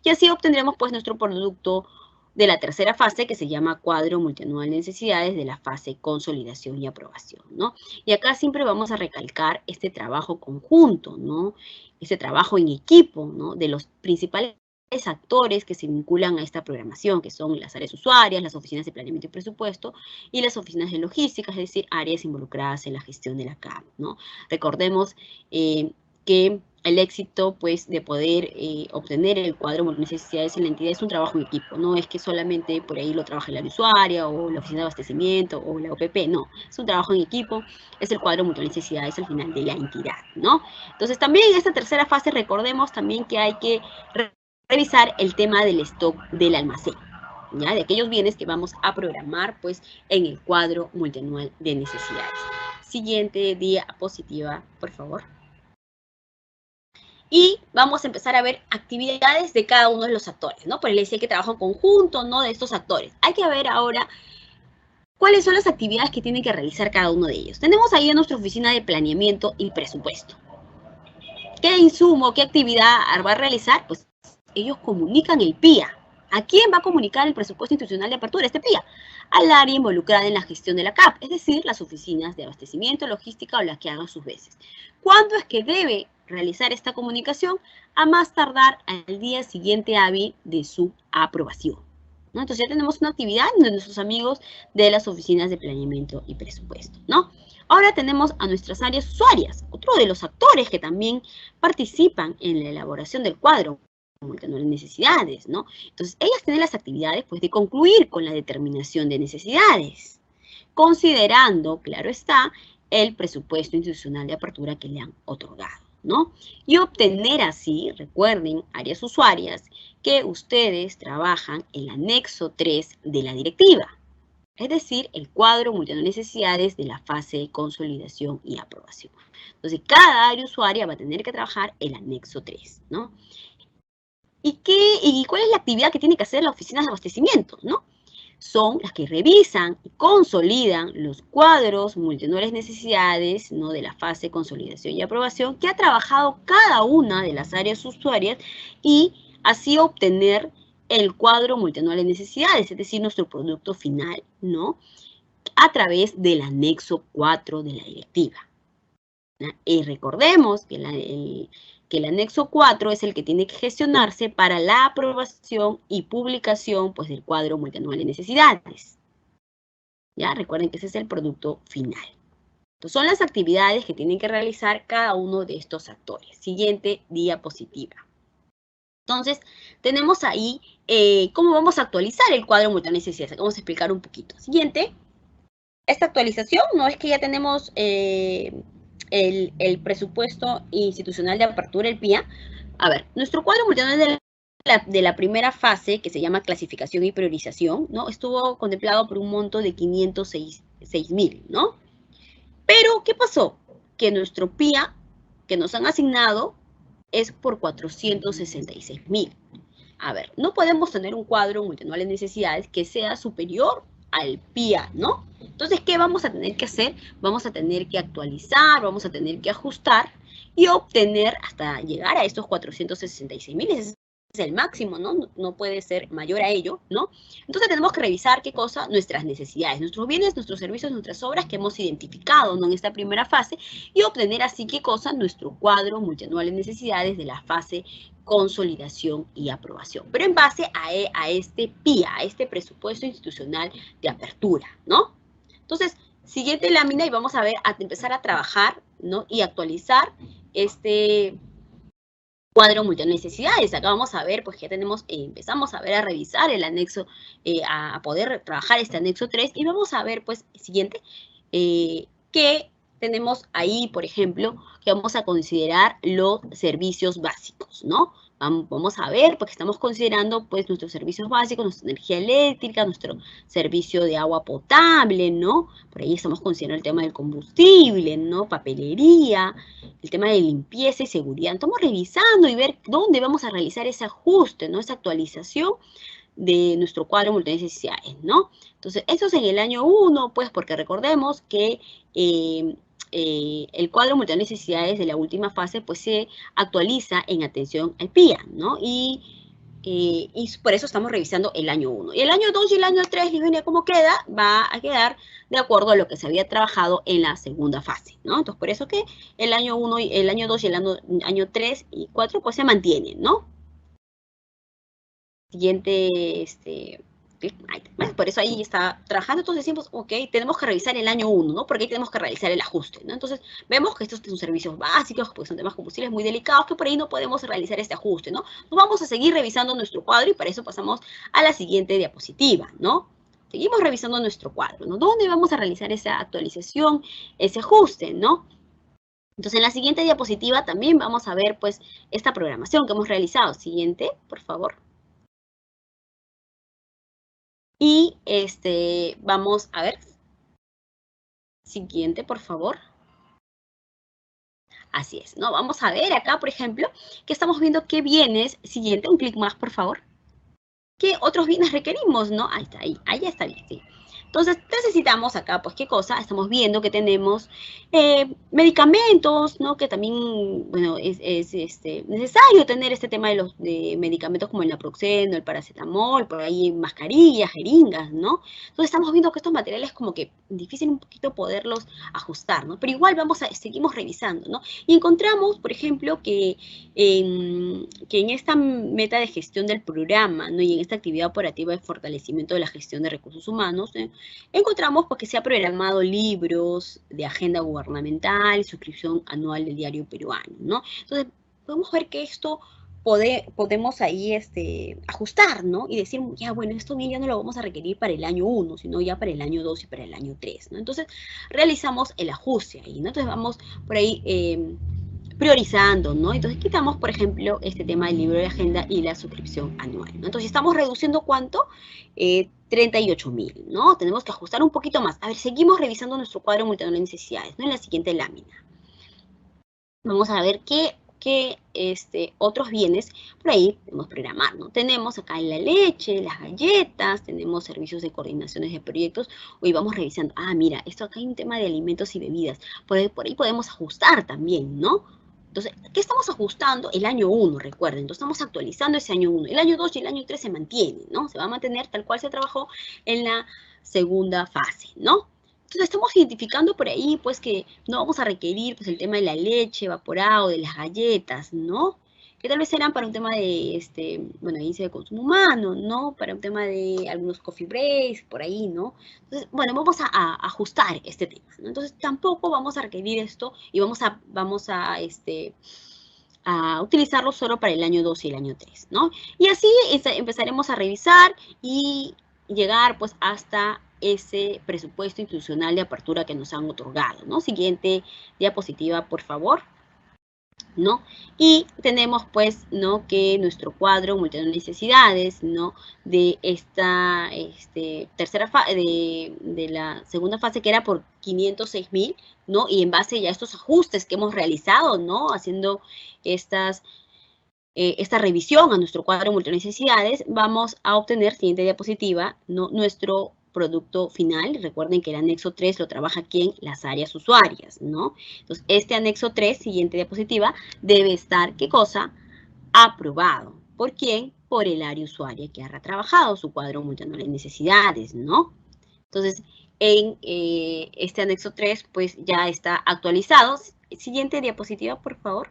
S2: Y así obtendremos pues nuestro producto de la tercera fase, que se llama cuadro multianual de necesidades de la fase consolidación y aprobación, ¿no? Y acá siempre vamos a recalcar este trabajo conjunto, ¿no? Ese trabajo en equipo, ¿no? De los principales actores que se vinculan a esta programación, que son las áreas usuarias, las oficinas de planeamiento y presupuesto y las oficinas de logística, es decir, áreas involucradas en la gestión de la CAP, ¿no? Recordemos que el éxito, pues, de poder obtener el cuadro de necesidades en la entidad es un trabajo en equipo. No es que solamente por ahí lo trabaje la usuaria o la oficina de abastecimiento o la OPP, no. Es un trabajo en equipo, es el cuadro de necesidades al final de la entidad, ¿no? Entonces, también en esta tercera fase recordemos también que hay que revisar el tema del stock del almacén, ¿ya? De aquellos bienes que vamos a programar, pues, en el cuadro multianual de necesidades. Siguiente diapositiva, por favor. Y vamos a empezar a ver actividades de cada uno de los actores, ¿no? Por el decía que trabaja en conjunto, ¿no? De estos actores. Hay que ver ahora cuáles son las actividades que tienen que realizar cada uno de ellos. Tenemos ahí en nuestra oficina de planeamiento y presupuesto. ¿Qué insumo, qué actividad va a realizar? Pues ellos comunican el PIA. ¿A quién va a comunicar el presupuesto institucional de apertura, este PIA? Al área involucrada en la gestión de la CAP, es decir, las oficinas de abastecimiento, logística o las que hagan sus veces. ¿Cuándo es que debe realizar esta comunicación? A más tardar al día siguiente hábil de su aprobación, ¿no? Entonces ya tenemos una actividad de nuestros amigos de las oficinas de planeamiento y presupuesto, ¿no? Ahora tenemos a nuestras áreas usuarias, otro de los actores que también participan en la elaboración del cuadro multianual de necesidades, ¿no? Entonces, ellas tienen las actividades, pues, de concluir con la determinación de necesidades, considerando, claro está, el presupuesto institucional de apertura que le han otorgado, ¿no? Y obtener así, recuerden, áreas usuarias, que ustedes trabajan el anexo 3 de la directiva, es decir, el cuadro multianual de necesidades de la fase de consolidación y aprobación. Entonces, cada área usuaria va a tener que trabajar el anexo 3, ¿no? ¿Y cuál es la actividad que tiene que hacer las oficinas de abastecimiento, ¿no? Son las que revisan y consolidan los cuadros multianuales necesidades, ¿no? De la fase de consolidación y aprobación que ha trabajado cada una de las áreas usuarias y así obtener el cuadro multianual de necesidades, es decir, nuestro producto final, ¿no? A través del anexo 4 de la directiva. Y recordemos que el anexo 4 es el que tiene que gestionarse para la aprobación y publicación, pues, del cuadro multianual de necesidades. Ya, recuerden que ese es el producto final. Entonces, son las actividades que tienen que realizar cada uno de estos actores. Siguiente diapositiva. Entonces, tenemos ahí cómo vamos a actualizar el cuadro multianual de necesidades. Vamos a explicar un poquito. Siguiente. Esta actualización no es que ya tenemos el presupuesto institucional de apertura, el PIA, a ver, nuestro cuadro multianual de la primera fase, que se llama clasificación y priorización, ¿no? Estuvo contemplado por un monto de 506.000, ¿no? Pero, ¿qué pasó? Que nuestro PIA que nos han asignado es por 466.000. A ver, no podemos tener un cuadro multianual de necesidades que sea superior al PIA, ¿no? Entonces, ¿qué vamos a tener que hacer? Vamos a tener que actualizar, vamos a tener que ajustar y obtener hasta llegar a estos 466.000. Ese es el máximo, ¿no? No puede ser mayor a ello, ¿no? Entonces tenemos que revisar qué cosa, nuestras necesidades, nuestros bienes, nuestros servicios, nuestras obras que hemos identificado, ¿no? En esta primera fase y obtener así qué cosa, nuestro cuadro multianual de necesidades de la fase consolidación y aprobación, pero en base a este PIA, a este presupuesto institucional de apertura, ¿no? Entonces, siguiente lámina y vamos a ver, a empezar a trabajar, ¿no? Y actualizar este cuadro multinecesidades. Acá vamos a ver, pues ya tenemos, empezamos a ver, a revisar el anexo, a poder trabajar este anexo 3 y vamos a ver, pues, siguiente, que tenemos ahí, por ejemplo, que vamos a considerar los servicios básicos, ¿no? Vamos a ver, porque estamos considerando, pues, nuestros servicios básicos, nuestra energía eléctrica, nuestro servicio de agua potable, ¿no? Por ahí estamos considerando el tema del combustible, ¿no? Papelería, el tema de limpieza y seguridad. Estamos revisando y ver dónde vamos a realizar ese ajuste, ¿no? Esa actualización de nuestro cuadro multinecesidades, ¿no? Entonces, eso es en el año 1, pues, porque recordemos que el cuadro multinecesidades de la última fase, pues, se actualiza en atención al PIA, ¿no? Y por eso estamos revisando el año 1. Y el año 2 y el año 3, Livenia, ¿cómo queda? Va a quedar de acuerdo a lo que se había trabajado en la segunda fase, ¿no? Entonces, por eso que el año 1, el año 2 y el año 3 y 4, pues, se mantienen, ¿no? Siguiente, por eso ahí está trabajando, entonces decimos, ok, tenemos que revisar el año 1, ¿no? Porque ahí tenemos que realizar el ajuste, ¿no? Entonces, vemos que estos son servicios básicos, porque son temas combustibles muy delicados, que por ahí no podemos realizar este ajuste, ¿no? Nos vamos a seguir revisando nuestro cuadro y para eso pasamos a la siguiente diapositiva, ¿no? Seguimos revisando nuestro cuadro, ¿no? ¿Dónde vamos a realizar esa actualización, ese ajuste, ¿no? Entonces, en la siguiente diapositiva también vamos a ver, pues, esta programación que hemos realizado. Siguiente, por favor. Y vamos a ver. Siguiente, por favor. Así es, ¿no? Vamos a ver acá, por ejemplo, que estamos viendo qué bienes. Siguiente, un clic más, por favor. ¿Qué otros bienes requerimos, no? Ahí está, ahí ya está bien, sí. Entonces, necesitamos acá, pues, ¿qué cosa? Estamos viendo que tenemos medicamentos, ¿no? Que también, bueno, es necesario tener este tema de los medicamentos como el naproxeno, el paracetamol, por ahí mascarillas, jeringas, ¿no? Entonces, estamos viendo que estos materiales como que difícil un poquito poderlos ajustar, ¿no? Pero igual seguimos revisando, ¿no? Y encontramos, por ejemplo, que en esta meta de gestión del programa, ¿no? Y en esta actividad operativa de fortalecimiento de la gestión de recursos humanos, encontramos pues, que se ha programado libros de agenda gubernamental, suscripción anual del diario peruano, ¿no? Entonces, podemos ver que esto podemos ahí ajustar, ¿no? Y decir, ya bueno, esto bien ya no lo vamos a requerir para el año 1, sino ya para el año 2 y para el año 3, ¿no? Entonces, realizamos el ajuste ahí, ¿no? Entonces, vamos por ahí priorizando, ¿no? Entonces quitamos, por ejemplo, este tema del libro de agenda y la suscripción anual, ¿no? Entonces estamos reduciendo ¿cuánto? 38.000, ¿no? Tenemos que ajustar un poquito más. A ver, seguimos revisando nuestro cuadro multianual de necesidades, ¿no? En la siguiente lámina. Vamos a ver qué otros bienes por ahí podemos programar, ¿no? Tenemos acá la leche, las galletas, tenemos servicios de coordinaciones de proyectos. Hoy vamos revisando, mira, esto acá hay un tema de alimentos y bebidas. Por ahí podemos ajustar también, ¿no? Entonces, ¿qué estamos ajustando? El año 1, recuerden. Entonces, estamos actualizando ese año 1. El año 2 y el año 3 se mantienen, ¿no? Se va a mantener tal cual se trabajó en la segunda fase, ¿no? Entonces, estamos identificando por ahí, pues, que no vamos a requerir, pues, el tema de la leche evaporada o de las galletas, ¿no? Que tal vez serán para un tema de, bueno, índice de consumo humano, ¿no? Para un tema de algunos coffee breaks, por ahí, ¿no? Entonces, bueno, vamos a ajustar este tema, ¿no? Entonces, tampoco vamos a requerir esto y vamos a utilizarlo solo para el año 2 y el año 3, ¿no? Y así empezaremos a revisar y llegar, pues, hasta ese presupuesto institucional de apertura que nos han otorgado, ¿no? Siguiente diapositiva, por favor. ¿No? Y tenemos pues, ¿no?, que nuestro cuadro multitud de necesidades, ¿no?, de esta tercera fase, de la segunda fase, que era por 506.000, ¿no? Y en base ya a estos ajustes que hemos realizado, ¿no?, haciendo esta revisión a nuestro cuadro multitud de necesidades, vamos a obtener, siguiente diapositiva, ¿no?, nuestro producto final. Recuerden que el anexo 3 lo trabaja ¿quién? Las áreas usuarias, ¿no? Entonces, este anexo 3, siguiente diapositiva, debe estar, ¿qué cosa? Aprobado. ¿Por quién? Por el área usuaria que ha trabajado su cuadro multitud de necesidades, ¿no? Entonces, en este anexo 3, pues ya está actualizado. Siguiente diapositiva, por favor.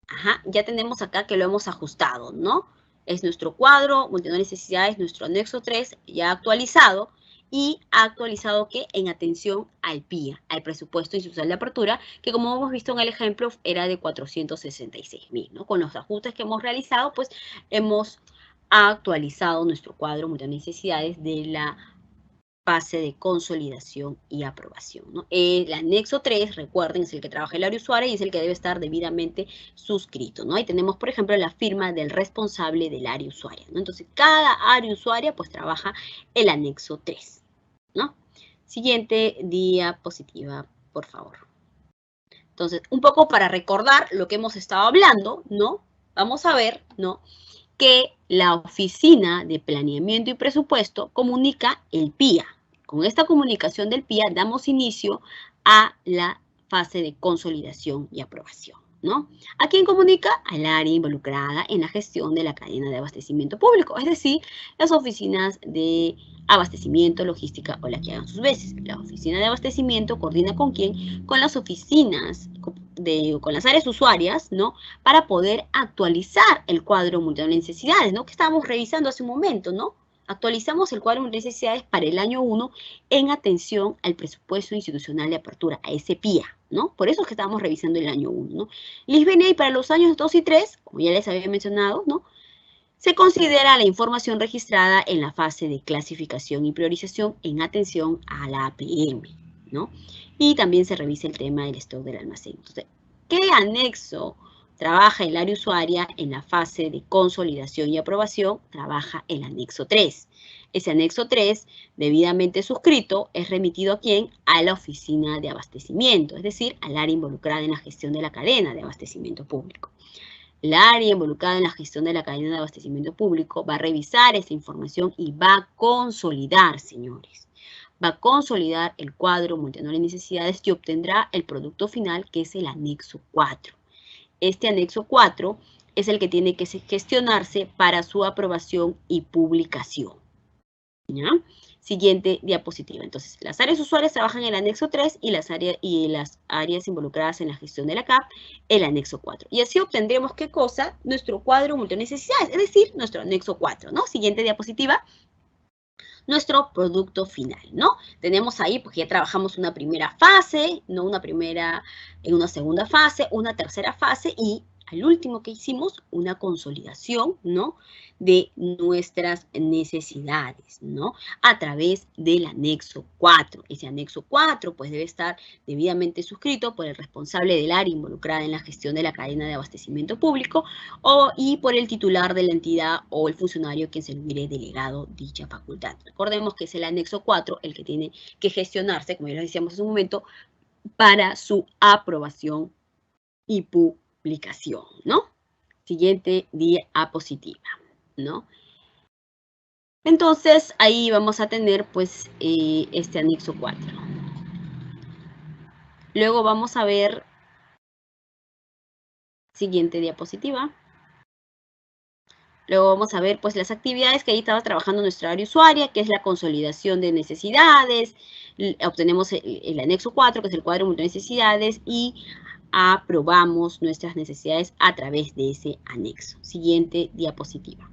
S2: Ajá, ya tenemos acá que lo hemos ajustado, ¿no? Es nuestro cuadro, multitud de necesidades, nuestro anexo 3, ya actualizado, y ha actualizado que en atención al PIA, al presupuesto institucional de apertura, que como hemos visto en el ejemplo, era de 466.000, ¿no? Con los ajustes que hemos realizado, pues hemos actualizado nuestro cuadro, multitud de necesidades de la fase de consolidación y aprobación, ¿no? El anexo 3, recuerden, es el que trabaja el área usuaria y es el que debe estar debidamente suscrito, ¿no? Ahí tenemos, por ejemplo, la firma del responsable del área usuaria, ¿no? Entonces, cada área usuaria, pues, trabaja el anexo 3, ¿no? Siguiente diapositiva, por favor. Entonces, un poco para recordar lo que hemos estado hablando, ¿no? Vamos a ver, ¿no?, que la Oficina de Planeamiento y Presupuesto comunica el PIA. Con esta comunicación del PIA damos inicio a la fase de consolidación y aprobación, ¿no? ¿A quién comunica? Al área involucrada en la gestión de la cadena de abastecimiento público, es decir, las oficinas de abastecimiento, logística o la que hagan sus veces. La oficina de abastecimiento coordina con quién, con las oficinas, con las áreas usuarias, ¿no?, para poder actualizar el cuadro multitud de necesidades, ¿no?, que estábamos revisando hace un momento, ¿no? Actualizamos el cuadro de necesidades para el año 1 en atención al presupuesto institucional de apertura, a ese PIA, ¿no? Por eso es que estábamos revisando el año 1, ¿no? LISBENEI para los años 2 y 3, como ya les había mencionado, ¿no?, se considera la información registrada en la fase de clasificación y priorización en atención a la APM, ¿no? Y también se revisa el tema del stock del almacén. Entonces, ¿qué anexo trabaja el área usuaria en la fase de consolidación y aprobación? Trabaja el anexo 3. Ese anexo 3, debidamente suscrito, es remitido ¿a quién? A la oficina de abastecimiento, es decir, al área involucrada en la gestión de la cadena de abastecimiento público. El área involucrada en la gestión de la cadena de abastecimiento público va a revisar esta información y va a consolidar, señores. Va a consolidar el cuadro multitud de necesidades y obtendrá el producto final, que es el anexo 4. Este anexo 4 es el que tiene que gestionarse para su aprobación y publicación, ¿ya? Siguiente diapositiva. Entonces, las áreas usuarias trabajan en el anexo 3 y las áreas involucradas en la gestión de la CAP, el anexo 4. Y así obtendremos, ¿qué cosa? Nuestro cuadro multitud de necesidades, es decir, nuestro anexo 4, ¿no? Siguiente diapositiva. Nuestro producto final, ¿no? Tenemos ahí, porque ya trabajamos una primera fase, ¿no? En una segunda fase, una tercera fase y al último que hicimos, una consolidación, ¿no?, de nuestras necesidades, ¿no?, a través del anexo 4. Ese anexo 4, pues, debe estar debidamente suscrito por el responsable del área involucrada en la gestión de la cadena de abastecimiento público y por el titular de la entidad o el funcionario que se le hubiere delegado dicha facultad. Recordemos que es el anexo 4 el que tiene que gestionarse, como ya lo decíamos hace un momento, para su aprobación y publicación, ¿no? Siguiente diapositiva, ¿no? Entonces, ahí vamos a tener, pues, este anexo 4. Luego vamos a ver, siguiente diapositiva. Luego vamos a ver, pues, las actividades que ahí estaba trabajando nuestra área usuaria, que es la consolidación de necesidades. Obtenemos el anexo 4, que es el cuadro de necesidades, y aprobamos nuestras necesidades a través de ese anexo. Siguiente diapositiva.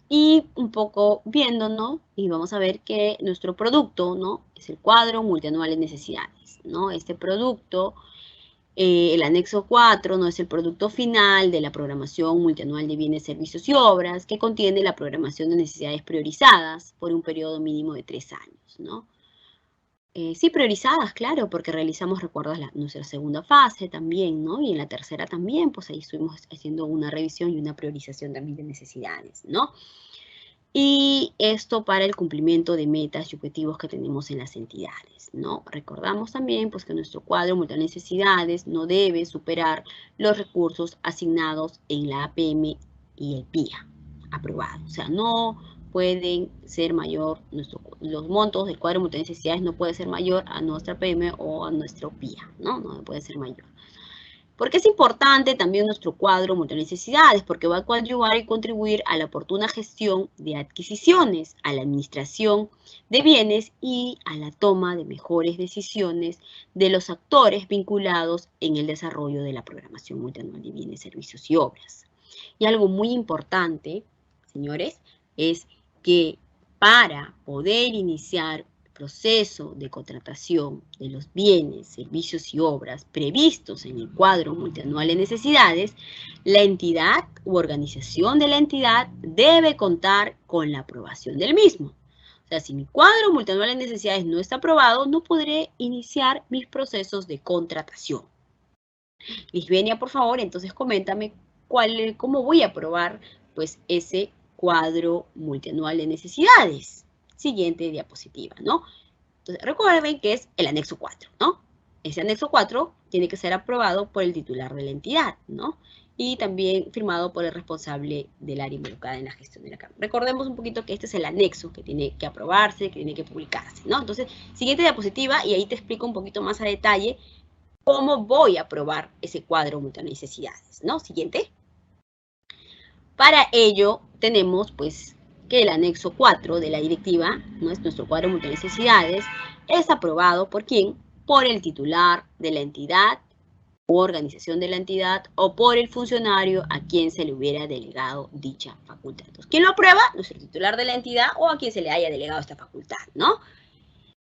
S2: Y un poco viendo, ¿no? Y vamos a ver que nuestro producto, ¿no?, es el cuadro multianual de necesidades, ¿no? Este producto El anexo 4 no es el producto final de la programación multianual de bienes, servicios y obras, que contiene la programación de necesidades priorizadas por un periodo mínimo de 3 años, ¿no? Sí, priorizadas, claro, porque realizamos, recuerdas, nuestra segunda fase también, ¿no? Y en la tercera también, pues ahí estuvimos haciendo una revisión y una priorización también de necesidades, ¿no? Y esto para el cumplimiento de metas y objetivos que tenemos en las entidades, ¿no? Recordamos también, pues, que nuestro cuadro multinecesidades no debe superar los recursos asignados en la APM y el PIA aprobado. O sea, no pueden ser mayor, los montos del cuadro multinecesidades no puede ser mayor a nuestra APM o a nuestro PIA, ¿no? No puede ser mayor. Porque es importante también nuestro cuadro multinecesidades, porque va a coadyuvar y contribuir a la oportuna gestión de adquisiciones, a la administración de bienes y a la toma de mejores decisiones de los actores vinculados en el desarrollo de la programación multianual de bienes, servicios y obras. Y algo muy importante, señores, es que para poder iniciar proceso de contratación de los bienes, servicios y obras previstos en el cuadro multianual de necesidades, la entidad u organización de la entidad debe contar con la aprobación del mismo. O sea, si mi cuadro multianual de necesidades no está aprobado, no podré iniciar mis procesos de contratación. Lisbenia, por favor, entonces coméntame cómo voy a aprobar pues ese cuadro multianual de necesidades. Siguiente diapositiva, ¿no? Entonces, recuerden que es el anexo 4, ¿no? Ese anexo 4 tiene que ser aprobado por el titular de la entidad, ¿no? Y también firmado por el responsable del área involucrada en la gestión de la Cámara. Recordemos un poquito que este es el anexo que tiene que aprobarse, que tiene que publicarse, ¿no? Entonces, siguiente diapositiva, y ahí te explico un poquito más a detalle cómo voy a aprobar ese cuadro multinecesidades, ¿no? Siguiente. Para ello, tenemos, pues, que el anexo 4 de la directiva, ¿no? Es nuestro cuadro multinecesidades, es aprobado ¿por quién? Por el titular de la entidad o organización de la entidad o por el funcionario a quien se le hubiera delegado dicha facultad. Entonces, ¿quién lo aprueba? Nuestro titular de la entidad o a quien se le haya delegado esta facultad, ¿no?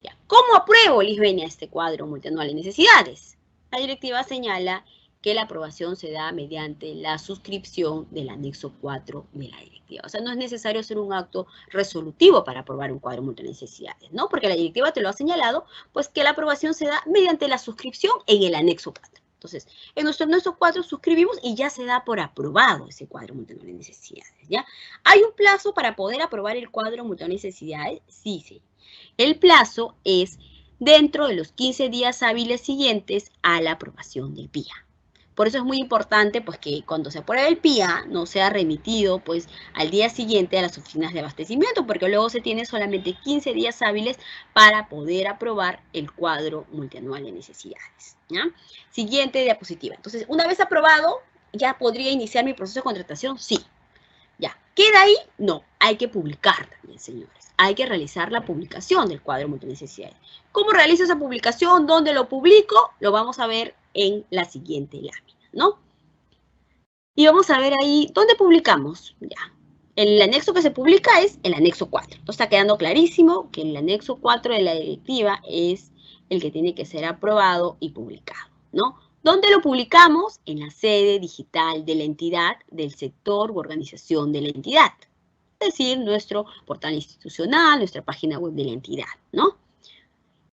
S2: Ya. ¿Cómo apruebo, Lisbenia, este cuadro multianual de necesidades? La directiva señala que la aprobación se da mediante la suscripción del anexo 4 de la directiva. O sea, no es necesario hacer un acto resolutivo para aprobar un cuadro multinecesidades, ¿no? Porque la directiva te lo ha señalado, pues que la aprobación se da mediante la suscripción en el anexo 4. Entonces, en nuestro anexo 4 suscribimos y ya se da por aprobado ese cuadro multinecesidades, ¿ya? ¿Hay un plazo para poder aprobar el cuadro multinecesidades? Sí, sí. El plazo es dentro de los 15 días hábiles siguientes a la aprobación del PIA. Por eso es muy importante pues, que cuando se apruebe el PIA no sea remitido pues, al día siguiente a las oficinas de abastecimiento, porque luego se tiene solamente 15 días hábiles para poder aprobar el cuadro multianual de necesidades, ¿ya? Siguiente diapositiva. Entonces, una vez aprobado, ¿ya podría iniciar mi proceso de contratación? Sí. ¿Ya? ¿Queda ahí? No. Hay que publicar también, señores. Hay que realizar la publicación del cuadro multinecesidades. ¿Cómo realizo esa publicación? ¿Dónde lo publico? Lo vamos a ver en la siguiente lámina, ¿no? Y vamos a ver ahí, ¿dónde publicamos? Ya. El anexo que se publica es el anexo 4. Entonces está quedando clarísimo que el anexo 4 de la directiva es el que tiene que ser aprobado y publicado, ¿no? ¿Dónde lo publicamos? En la sede digital de la entidad, del sector u organización de la entidad. Es decir, nuestro portal institucional, nuestra página web de la entidad, ¿no?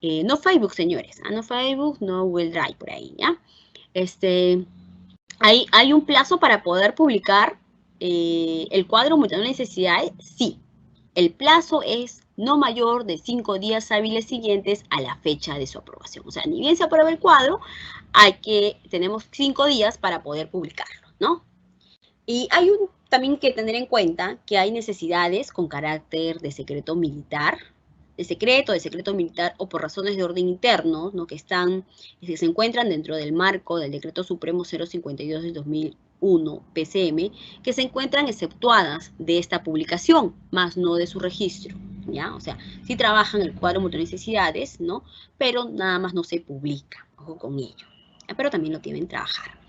S2: No Facebook, señores. No Facebook, no Google Drive por ahí, ¿ya? ¿Hay un plazo para poder publicar el cuadro multianual de necesidades? Sí. El plazo es no mayor de 5 días hábiles siguientes a la fecha de su aprobación. O sea, ni bien se aprueba el cuadro, tenemos 5 días para poder publicarlo, ¿no? Y hay también que tener en cuenta que hay necesidades con carácter de secreto militar, de secreto militar o por razones de orden interno, ¿no? que se encuentran dentro del marco del Decreto Supremo 052 del 2001 PCM, que se encuentran exceptuadas de esta publicación, más no de su registro, ¿ya? O sea, sí trabajan el cuadro multinecesidades, ¿no? Pero nada más no se publica, ojo con ello, ¿ya? Pero también lo deben trabajar.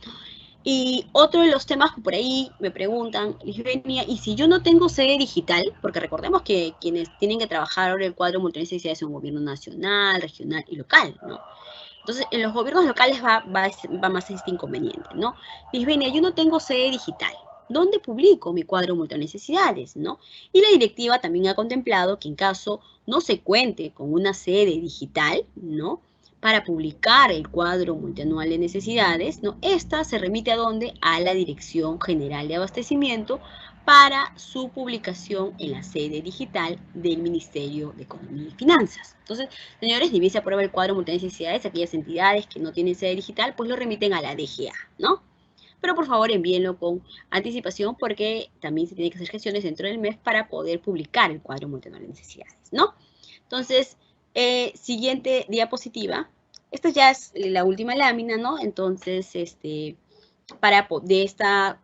S2: Y otro de los temas que por ahí me preguntan, Lisbenia, ¿y si yo no tengo sede digital? Porque recordemos que quienes tienen que trabajar ahora el cuadro multinecesidades son gobierno nacional, regional y local, ¿no? Entonces, en los gobiernos locales va más este inconveniente, ¿no? Lisbenia, yo no tengo sede digital. ¿Dónde publico mi cuadro multinecesidades, no? Y la directiva también ha contemplado que en caso no se cuente con una sede digital, ¿no? Para publicar el cuadro multianual de necesidades, ¿no? Esta se remite a dónde? A la Dirección General de Abastecimiento para su publicación en la sede digital del Ministerio de Economía y Finanzas. Entonces, señores, ni bien se aprueba el cuadro multinecesidades, aquellas entidades que no tienen sede digital, pues lo remiten a la DGA, ¿no? Pero por favor envíenlo con anticipación porque también se tienen que hacer gestiones dentro del mes para poder publicar el cuadro multianual de necesidades, ¿no? Entonces, siguiente diapositiva. Esta ya es la última lámina, ¿no? Entonces, de esta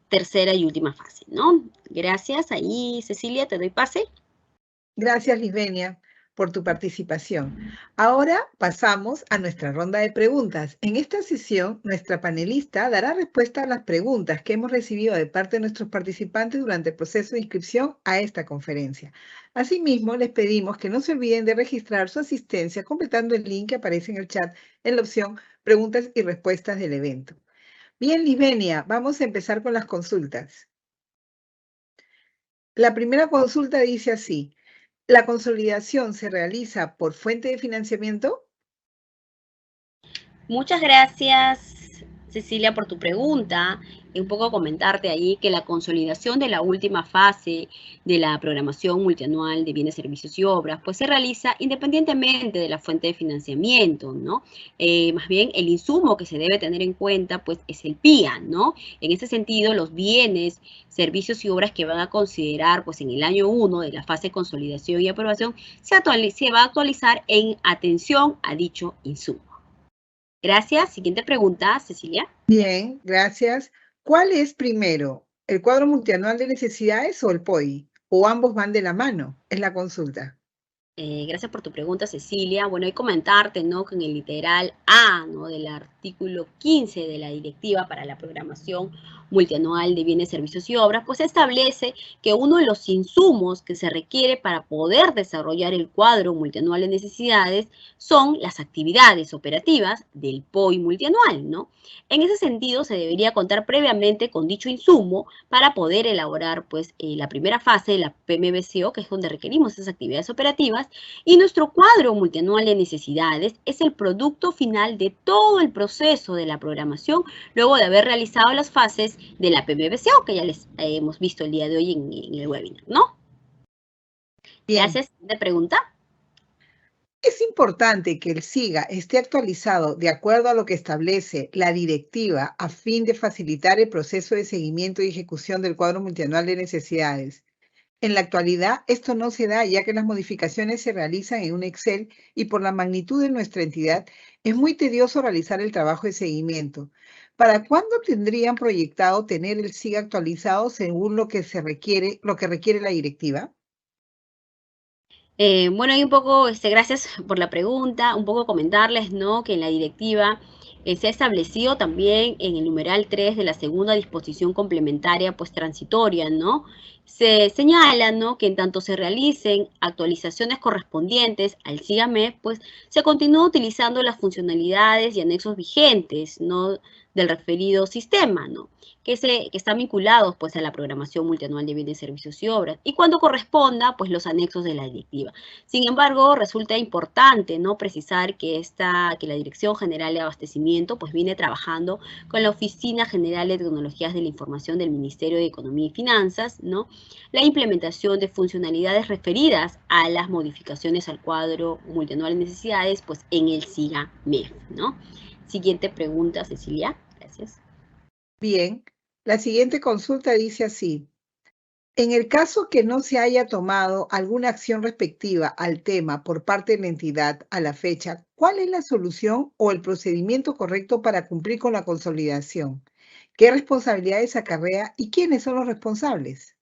S2: tercera y última fase, ¿no? Gracias. Ahí, Cecilia, te doy pase.
S1: Gracias, Lisbenia, por tu participación. Ahora pasamos a nuestra ronda de preguntas. En esta sesión, nuestra panelista dará respuesta a las preguntas que hemos recibido de parte de nuestros participantes durante el proceso de inscripción a esta conferencia. Asimismo, les pedimos que no se olviden de registrar su asistencia completando el link que aparece en el chat en la opción Preguntas y Respuestas del evento. Bien, Lisbenia, vamos a empezar con las consultas. La primera consulta dice así: ¿la consolidación se realiza por fuente de financiamiento?
S2: Muchas gracias, Cecilia, por tu pregunta. Un poco comentarte ahí que la consolidación de la última fase de la programación multianual de bienes, servicios y obras, pues se realiza independientemente de la fuente de financiamiento, ¿no? Más bien, el insumo que se debe tener en cuenta, pues, es el PIA, ¿no? En ese sentido, los bienes, servicios y obras que van a considerar, pues, en el año 1 de la fase de consolidación y aprobación, se va a actualizar en atención a dicho insumo. Gracias. Siguiente pregunta, Cecilia.
S1: Bien, gracias. ¿Cuál es primero, el cuadro multianual de necesidades o el POI? ¿O ambos van de la mano? Es la consulta.
S2: Gracias por tu pregunta, Cecilia. Bueno, hay que comentarte, ¿no? Que en el literal A, ¿no? Del artículo 15 de la Directiva para la Programación Multianual de Bienes, Servicios y Obras, pues establece que uno de los insumos que se requiere para poder desarrollar el cuadro multianual de necesidades son las actividades operativas del POI multianual, ¿no? En ese sentido, se debería contar previamente con dicho insumo para poder elaborar, pues, la primera fase de la PMBCO, que es donde requerimos esas actividades operativas, y nuestro cuadro multianual de necesidades es el producto final de todo el proceso de la programación luego de haber realizado las fases de la PMBCO, que ya les hemos visto el día de hoy en el webinar, ¿no?
S1: Bien.
S2: Gracias. ¿De pregunta?
S1: Es importante que el SIGA esté actualizado de acuerdo a lo que establece la directiva a fin de facilitar el proceso de seguimiento y ejecución del cuadro multianual de necesidades. En la actualidad, esto no se da ya que las modificaciones se realizan en un Excel y por la magnitud de nuestra entidad es muy tedioso realizar el trabajo de seguimiento. ¿Para cuándo tendrían proyectado tener el SIGA actualizado según lo que requiere la directiva?
S2: Bueno, y un poco, gracias por la pregunta, un poco comentarles, ¿no? Que en la directiva se ha establecido también en el numeral 3 de la segunda disposición complementaria, pues transitoria, ¿no? Se señala, ¿no? Que en tanto se realicen actualizaciones correspondientes al SIGAMEF, pues se continúa utilizando las funcionalidades y anexos vigentes, ¿no? Del referido sistema, ¿no? Que están vinculados pues a la programación multianual de bienes, servicios y obras, y cuando corresponda, pues los anexos de la directiva. Sin embargo, resulta importante no precisar que la Dirección General de Abastecimiento pues viene trabajando con la Oficina General de Tecnologías de la Información del Ministerio de Economía y Finanzas, ¿no? La implementación de funcionalidades referidas a las modificaciones al cuadro multianual de necesidades, pues en el SIGA-MEF, ¿no? Siguiente pregunta, Cecilia. Gracias.
S1: Bien, la siguiente consulta dice así: en el caso que no se haya tomado alguna acción respectiva al tema por parte de la entidad a la fecha, ¿cuál es la solución o el procedimiento correcto para cumplir con la consolidación? ¿Qué responsabilidades acarrea y quiénes son los responsables?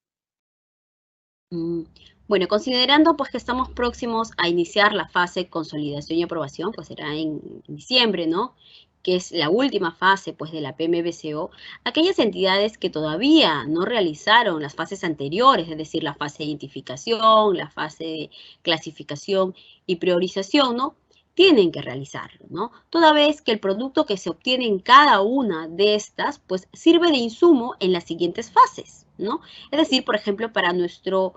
S2: Bueno, considerando pues que estamos próximos a iniciar la fase de consolidación y aprobación, pues será en diciembre, ¿no? Que es la última fase pues de la PMBCO, aquellas entidades que todavía no realizaron las fases anteriores, es decir, la fase de identificación, la fase de clasificación y priorización, ¿no? tienen que realizarlo, ¿no? Toda vez que el producto que se obtiene en cada una de estas, pues sirve de insumo en las siguientes fases, ¿no? Es decir, por ejemplo, para nuestro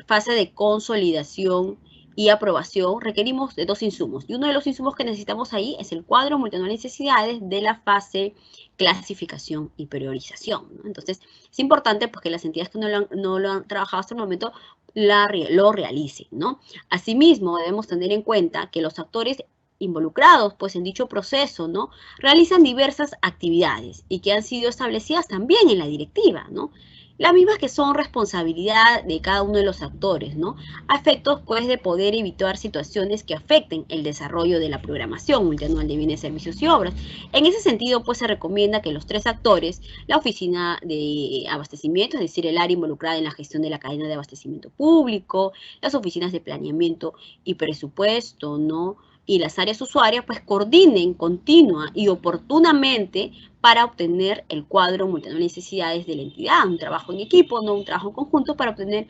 S2: fase de consolidación y aprobación requerimos de 2 insumos. Y uno de los insumos que necesitamos ahí es el cuadro multianual de necesidades de la fase clasificación y priorización, ¿no? Entonces, es importante pues, que las entidades que no lo han trabajado hasta el momento lo realicen, ¿no? Asimismo, debemos tener en cuenta que los actores involucrados pues en dicho proceso, ¿no? Realizan diversas actividades y que han sido establecidas también en la directiva, ¿no? Las mismas que son responsabilidad de cada uno de los actores, ¿no? A efectos, pues, de poder evitar situaciones que afecten el desarrollo de la programación multianual de bienes, servicios y obras. En ese sentido, pues, se recomienda que los 3 actores, la oficina de abastecimiento, es decir, el área involucrada en la gestión de la cadena de abastecimiento público, las oficinas de planeamiento y presupuesto, ¿no? Y las áreas usuarias, pues, coordinen continua y oportunamente para obtener el cuadro multianual de necesidades de la entidad, un trabajo en equipo, no un trabajo en conjunto para obtener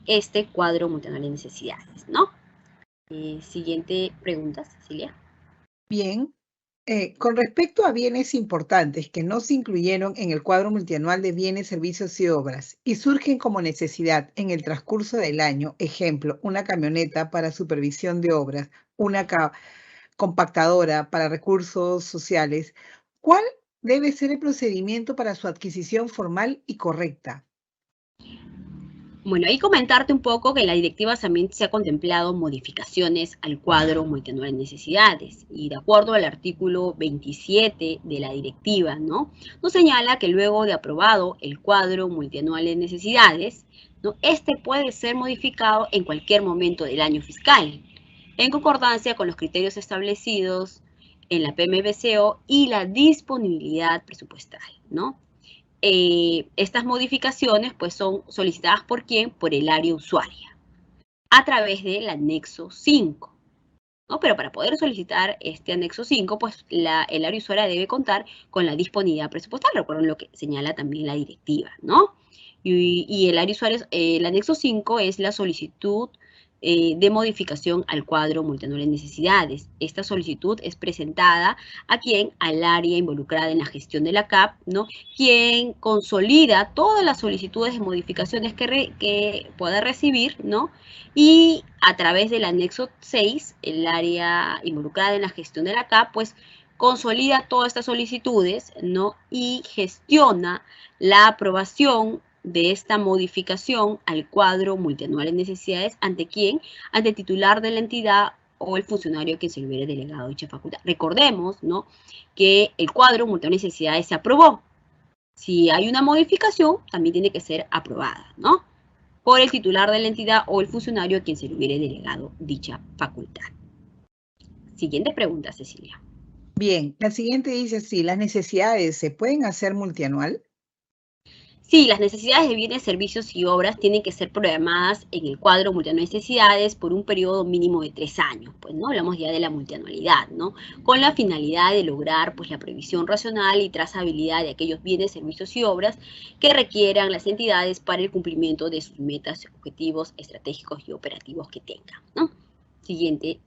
S2: este cuadro multianual de necesidades, ¿no? Siguiente pregunta, Cecilia.
S1: Bien. Con respecto a bienes importantes que no se incluyeron en el cuadro multianual de bienes, servicios y obras y surgen como necesidad en el transcurso del año, ejemplo, una camioneta para supervisión de obras, una compactadora para recursos sociales, ¿cuál debe ser el procedimiento para su adquisición formal y correcta?
S2: Bueno, ahí comentarte un poco que en la directiva también se ha contemplado modificaciones al cuadro multianual de necesidades y de acuerdo al artículo 27 de la directiva, ¿no? Nos señala que luego de aprobado el cuadro multianual de necesidades, ¿no? Este puede ser modificado en cualquier momento del año fiscal, en concordancia con los criterios establecidos en la PMBCO y la disponibilidad presupuestal, ¿no? Estas modificaciones pues son solicitadas por quién? Por el área usuaria, a través del anexo 5. ¿No? Pero para poder solicitar este anexo 5, pues el área usuaria debe contar con la disponibilidad presupuestal, recuerden lo que señala también la directiva, ¿no? Y el área usuaria, el anexo 5 es la solicitud de modificación al cuadro multianual de necesidades. Esta solicitud es presentada a quien, al área involucrada en la gestión de la CAP, ¿no? Quien consolida todas las solicitudes de modificaciones que pueda recibir, ¿no? Y a través del anexo 6, el área involucrada en la gestión de la CAP, pues consolida todas estas solicitudes, ¿no? Y gestiona la aprobación de esta modificación al cuadro multianual de necesidades, ¿ante quién? Ante el titular de la entidad o el funcionario que se le hubiera delegado dicha facultad. Recordemos, ¿no? Que el cuadro multianual de necesidades se aprobó. Si hay una modificación, también tiene que ser aprobada, ¿no? Por el titular de la entidad o el funcionario a quien se le hubiera delegado dicha facultad. Siguiente pregunta, Cecilia.
S1: Bien, la siguiente dice así, ¿las necesidades se pueden hacer multianual?
S2: Sí, las necesidades de bienes, servicios y obras tienen que ser programadas en el cuadro multianual de necesidades por un periodo mínimo de 3 años, pues, ¿no? Hablamos ya de la multianualidad, ¿no? Con la finalidad de lograr, pues, la previsión racional y trazabilidad de aquellos bienes, servicios y obras que requieran las entidades para el cumplimiento de sus metas, objetivos estratégicos y operativos que tengan, ¿no? Siguiente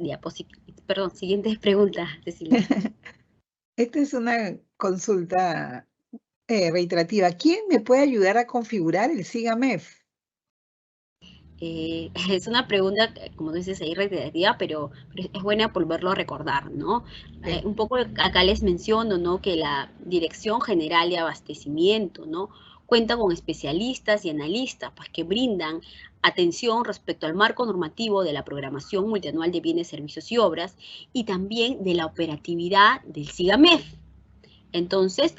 S2: siguiente pregunta, Cecilia.
S1: Esta es una consulta reiterativa. ¿Quién me puede ayudar a configurar el SIGAMEF?
S2: Es una pregunta, como dices ahí, reiterativa, pero es buena volverlo a recordar, ¿no?
S1: Sí.
S2: Un poco acá les menciono, ¿no? Que la Dirección General de Abastecimiento, ¿no? Cuenta con especialistas y analistas, pues, que brindan atención respecto al marco normativo de la programación multianual de bienes, servicios y obras y también de la operatividad del SIGAMEF. Entonces,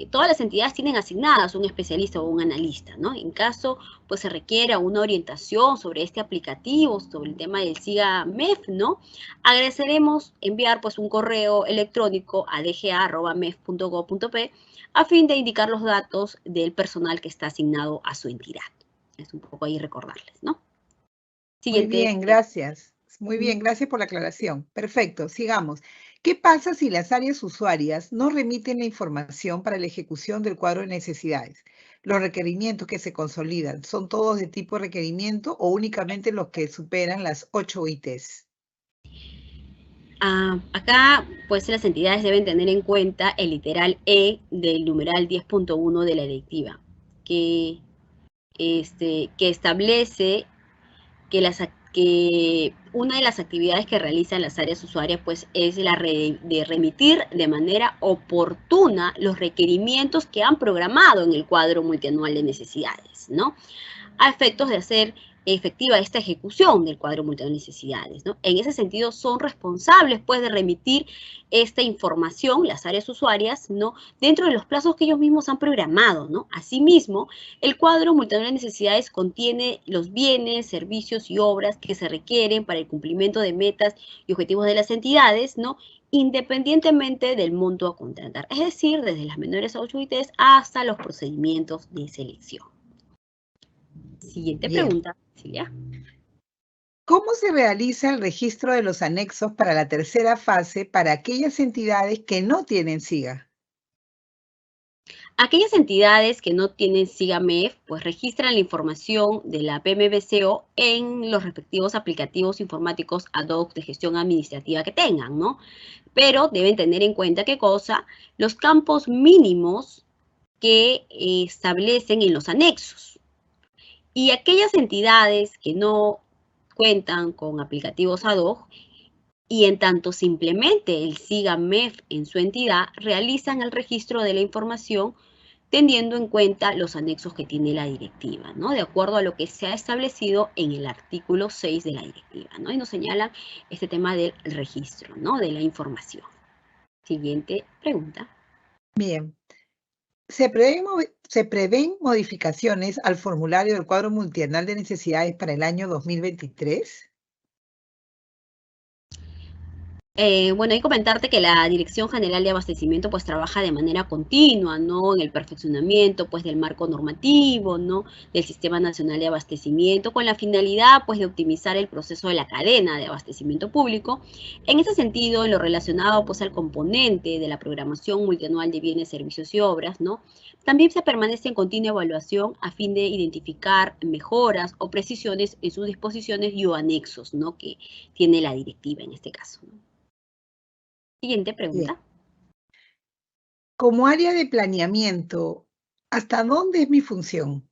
S2: todas las entidades tienen asignadas un especialista o un analista, ¿no? En caso, pues se requiera una orientación sobre este aplicativo, sobre el tema del SIGA-MEF, ¿no? Agradeceremos enviar, pues, un correo electrónico a dga@mef.gov.p a fin de indicar los datos del personal que está asignado a su entidad. Es un poco ahí recordarles, ¿no?
S1: Muy
S2: Siguiente.
S1: bien, gracias. Muy bien, gracias por la aclaración. Perfecto, sigamos. ¿Qué pasa si las áreas usuarias no remiten la información para la ejecución del cuadro de necesidades? ¿Los requerimientos que se consolidan son todos de tipo requerimiento o únicamente los que superan las 8 ITs?
S2: Acá, pues las entidades deben tener en cuenta el literal E del numeral 10.1 de la directiva, que establece que una de las actividades que realizan las áreas usuarias pues es la de remitir de manera oportuna los requerimientos que han programado en el cuadro multianual de necesidades, ¿no? A efectos de hacer efectiva esta ejecución del cuadro multianual de necesidades, ¿no? En ese sentido, son responsables, pues, de remitir esta información, las áreas usuarias, ¿no? Dentro de los plazos que ellos mismos han programado, ¿no? Asimismo, el cuadro multianual de necesidades contiene los bienes, servicios y obras que se requieren para el cumplimiento de metas y objetivos de las entidades, ¿no? Independientemente del monto a contratar, es decir, desde las menores a 8 UITs hasta los procedimientos de selección. Siguiente
S1: Bien.
S2: pregunta, Cecilia.
S1: ¿Cómo se realiza el registro de los anexos para la tercera fase para aquellas entidades que no tienen SIGA?
S2: Aquellas entidades que no tienen SIGA-MEF, pues registran la información de la PMBCO en los respectivos aplicativos informáticos ad hoc de gestión administrativa que tengan, ¿no? Pero deben tener en cuenta qué cosa, los campos mínimos que establecen en los anexos. Y aquellas entidades que no cuentan con aplicativos ad hoc, y en tanto se implemente el SIGA-MEF en su entidad, realizan el registro de la información teniendo en cuenta los anexos que tiene la directiva, ¿no? De acuerdo a lo que se ha establecido en el artículo 6 de la directiva, ¿no? Y nos señalan este tema del registro, ¿no? De la información. Siguiente pregunta.
S1: Bien. ¿Se prevén modificaciones al formulario del cuadro multianual de necesidades para el año 2023?
S2: Bueno, hay que comentarte que la Dirección General de Abastecimiento pues trabaja de manera continua, ¿no? En el perfeccionamiento pues del marco normativo, ¿no? Del Sistema Nacional de Abastecimiento con la finalidad pues de optimizar el proceso de la cadena de abastecimiento público. En ese sentido, en lo relacionado pues al componente de la programación multianual de bienes, servicios y obras, ¿no? También se permanece en continua evaluación a fin de identificar mejoras o precisiones en sus disposiciones y o anexos, ¿no? Que tiene la directiva en este caso, ¿no? Siguiente
S1: Bien.
S2: pregunta.
S1: Como área de planeamiento, ¿hasta dónde es mi función?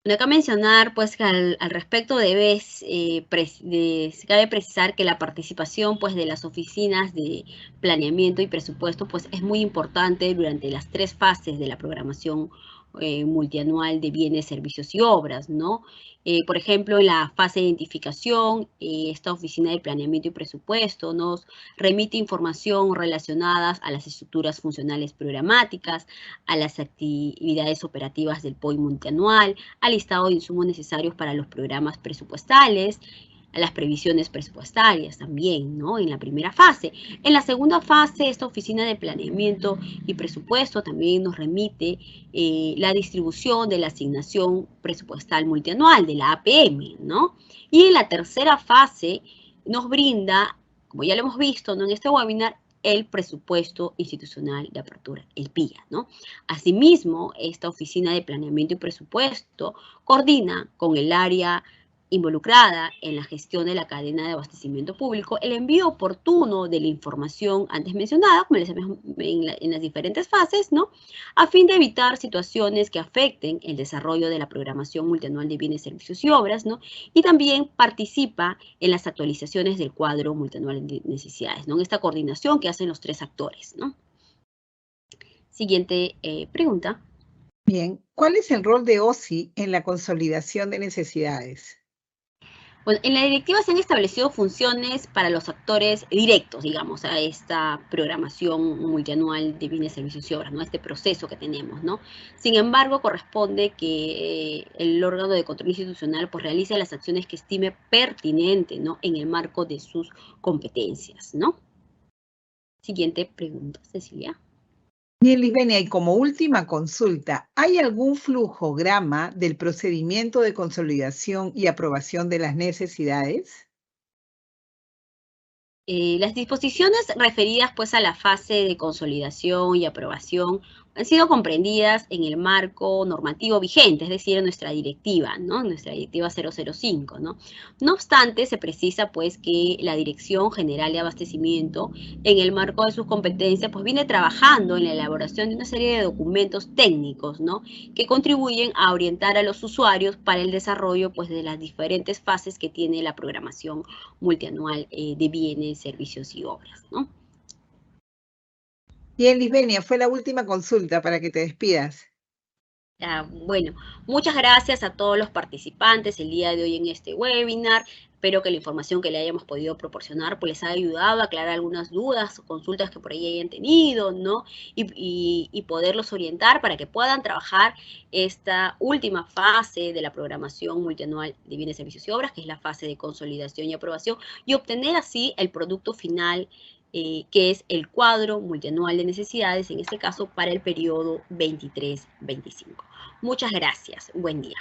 S2: Bueno, acá mencionar, pues, que al respecto cabe precisar que la participación, pues, de las oficinas de planeamiento y presupuesto, pues, es muy importante durante las 3 fases de la programación multianual de bienes, servicios y obras, ¿no? Por ejemplo, en la fase de identificación, esta oficina de planeamiento y presupuesto nos remite información relacionada a las estructuras funcionales programáticas, a las actividades operativas del POI multianual, al listado de insumos necesarios para los programas presupuestales, a las previsiones presupuestarias también, ¿no? En la primera fase. En la segunda fase, esta oficina de planeamiento y presupuesto también nos remite la distribución de la asignación presupuestal multianual, de la APM, ¿no? Y en la tercera fase nos brinda, como ya lo hemos visto, ¿no? En este webinar, el presupuesto institucional de apertura, el PIA, ¿no? Asimismo, esta oficina de planeamiento y presupuesto coordina con el área involucrada en la gestión de la cadena de abastecimiento público el envío oportuno de la información antes mencionada, como les en las diferentes fases, ¿no? A fin de evitar situaciones que afecten el desarrollo de la programación multianual de bienes, servicios y obras, ¿no? Y también participa en las actualizaciones del cuadro multianual de necesidades, ¿no? En esta coordinación que hacen los 3 actores, ¿no? Siguiente pregunta.
S1: Bien, ¿cuál es el rol de OSI en la consolidación de necesidades?
S2: Bueno, en la directiva se han establecido funciones para los actores directos, digamos, a esta programación multianual de bienes, servicios y obras, ¿no? A este proceso que tenemos, ¿no? Sin embargo, corresponde que el órgano de control institucional pues realice las acciones que estime pertinente, ¿no? En el marco de sus competencias, ¿no? Siguiente pregunta, Cecilia.
S1: Bien, Lisbenia, y como última consulta, ¿hay algún flujograma del procedimiento de consolidación y aprobación de las necesidades?
S2: Las disposiciones referidas pues a la fase de consolidación y aprobación han sido comprendidas en el marco normativo vigente, es decir, en nuestra directiva, ¿no? Nuestra directiva 005, ¿no? No obstante, se precisa pues que la Dirección General de Abastecimiento, en el marco de sus competencias, pues viene trabajando en la elaboración de una serie de documentos técnicos, ¿no? Que contribuyen a orientar a los usuarios para el desarrollo pues de las diferentes fases que tiene la programación multianual de bienes, servicios y obras, ¿no?
S1: Bien, Lisbenia, fue la última consulta para que te despidas.
S2: Bueno, muchas gracias a todos los participantes el día de hoy en este webinar. Espero que la información que le hayamos podido proporcionar pues les haya ayudado a aclarar algunas dudas o consultas que por ahí hayan tenido, ¿no? Y poderlos orientar para que puedan trabajar esta última fase de la programación multianual de bienes, servicios y obras, que es la fase de consolidación y aprobación, y obtener así el producto final que es el cuadro multianual de necesidades, en este caso para el periodo 23-25. Muchas gracias. Buen día.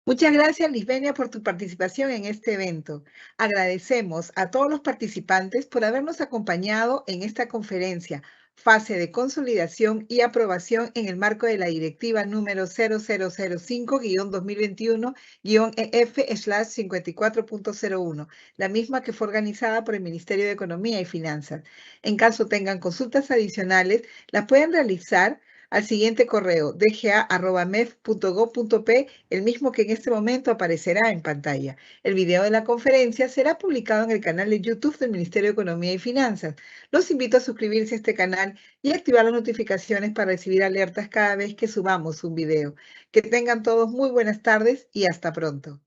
S1: Muchas gracias, Lisbenia, por tu participación en este evento. Agradecemos a todos los participantes por habernos acompañado en esta conferencia, fase de consolidación y aprobación en el marco de la directiva número 0005-2021-EF/54.01, la misma que fue organizada por el Ministerio de Economía y Finanzas. En caso tengan consultas adicionales, las pueden realizar al siguiente correo: dga@mef.gov.p, el mismo que en este momento aparecerá en pantalla. El video de la conferencia será publicado en el canal de YouTube del Ministerio de Economía y Finanzas. Los invito a suscribirse a este canal y activar las notificaciones para recibir alertas cada vez que subamos un video. Que tengan todos muy buenas tardes y hasta pronto.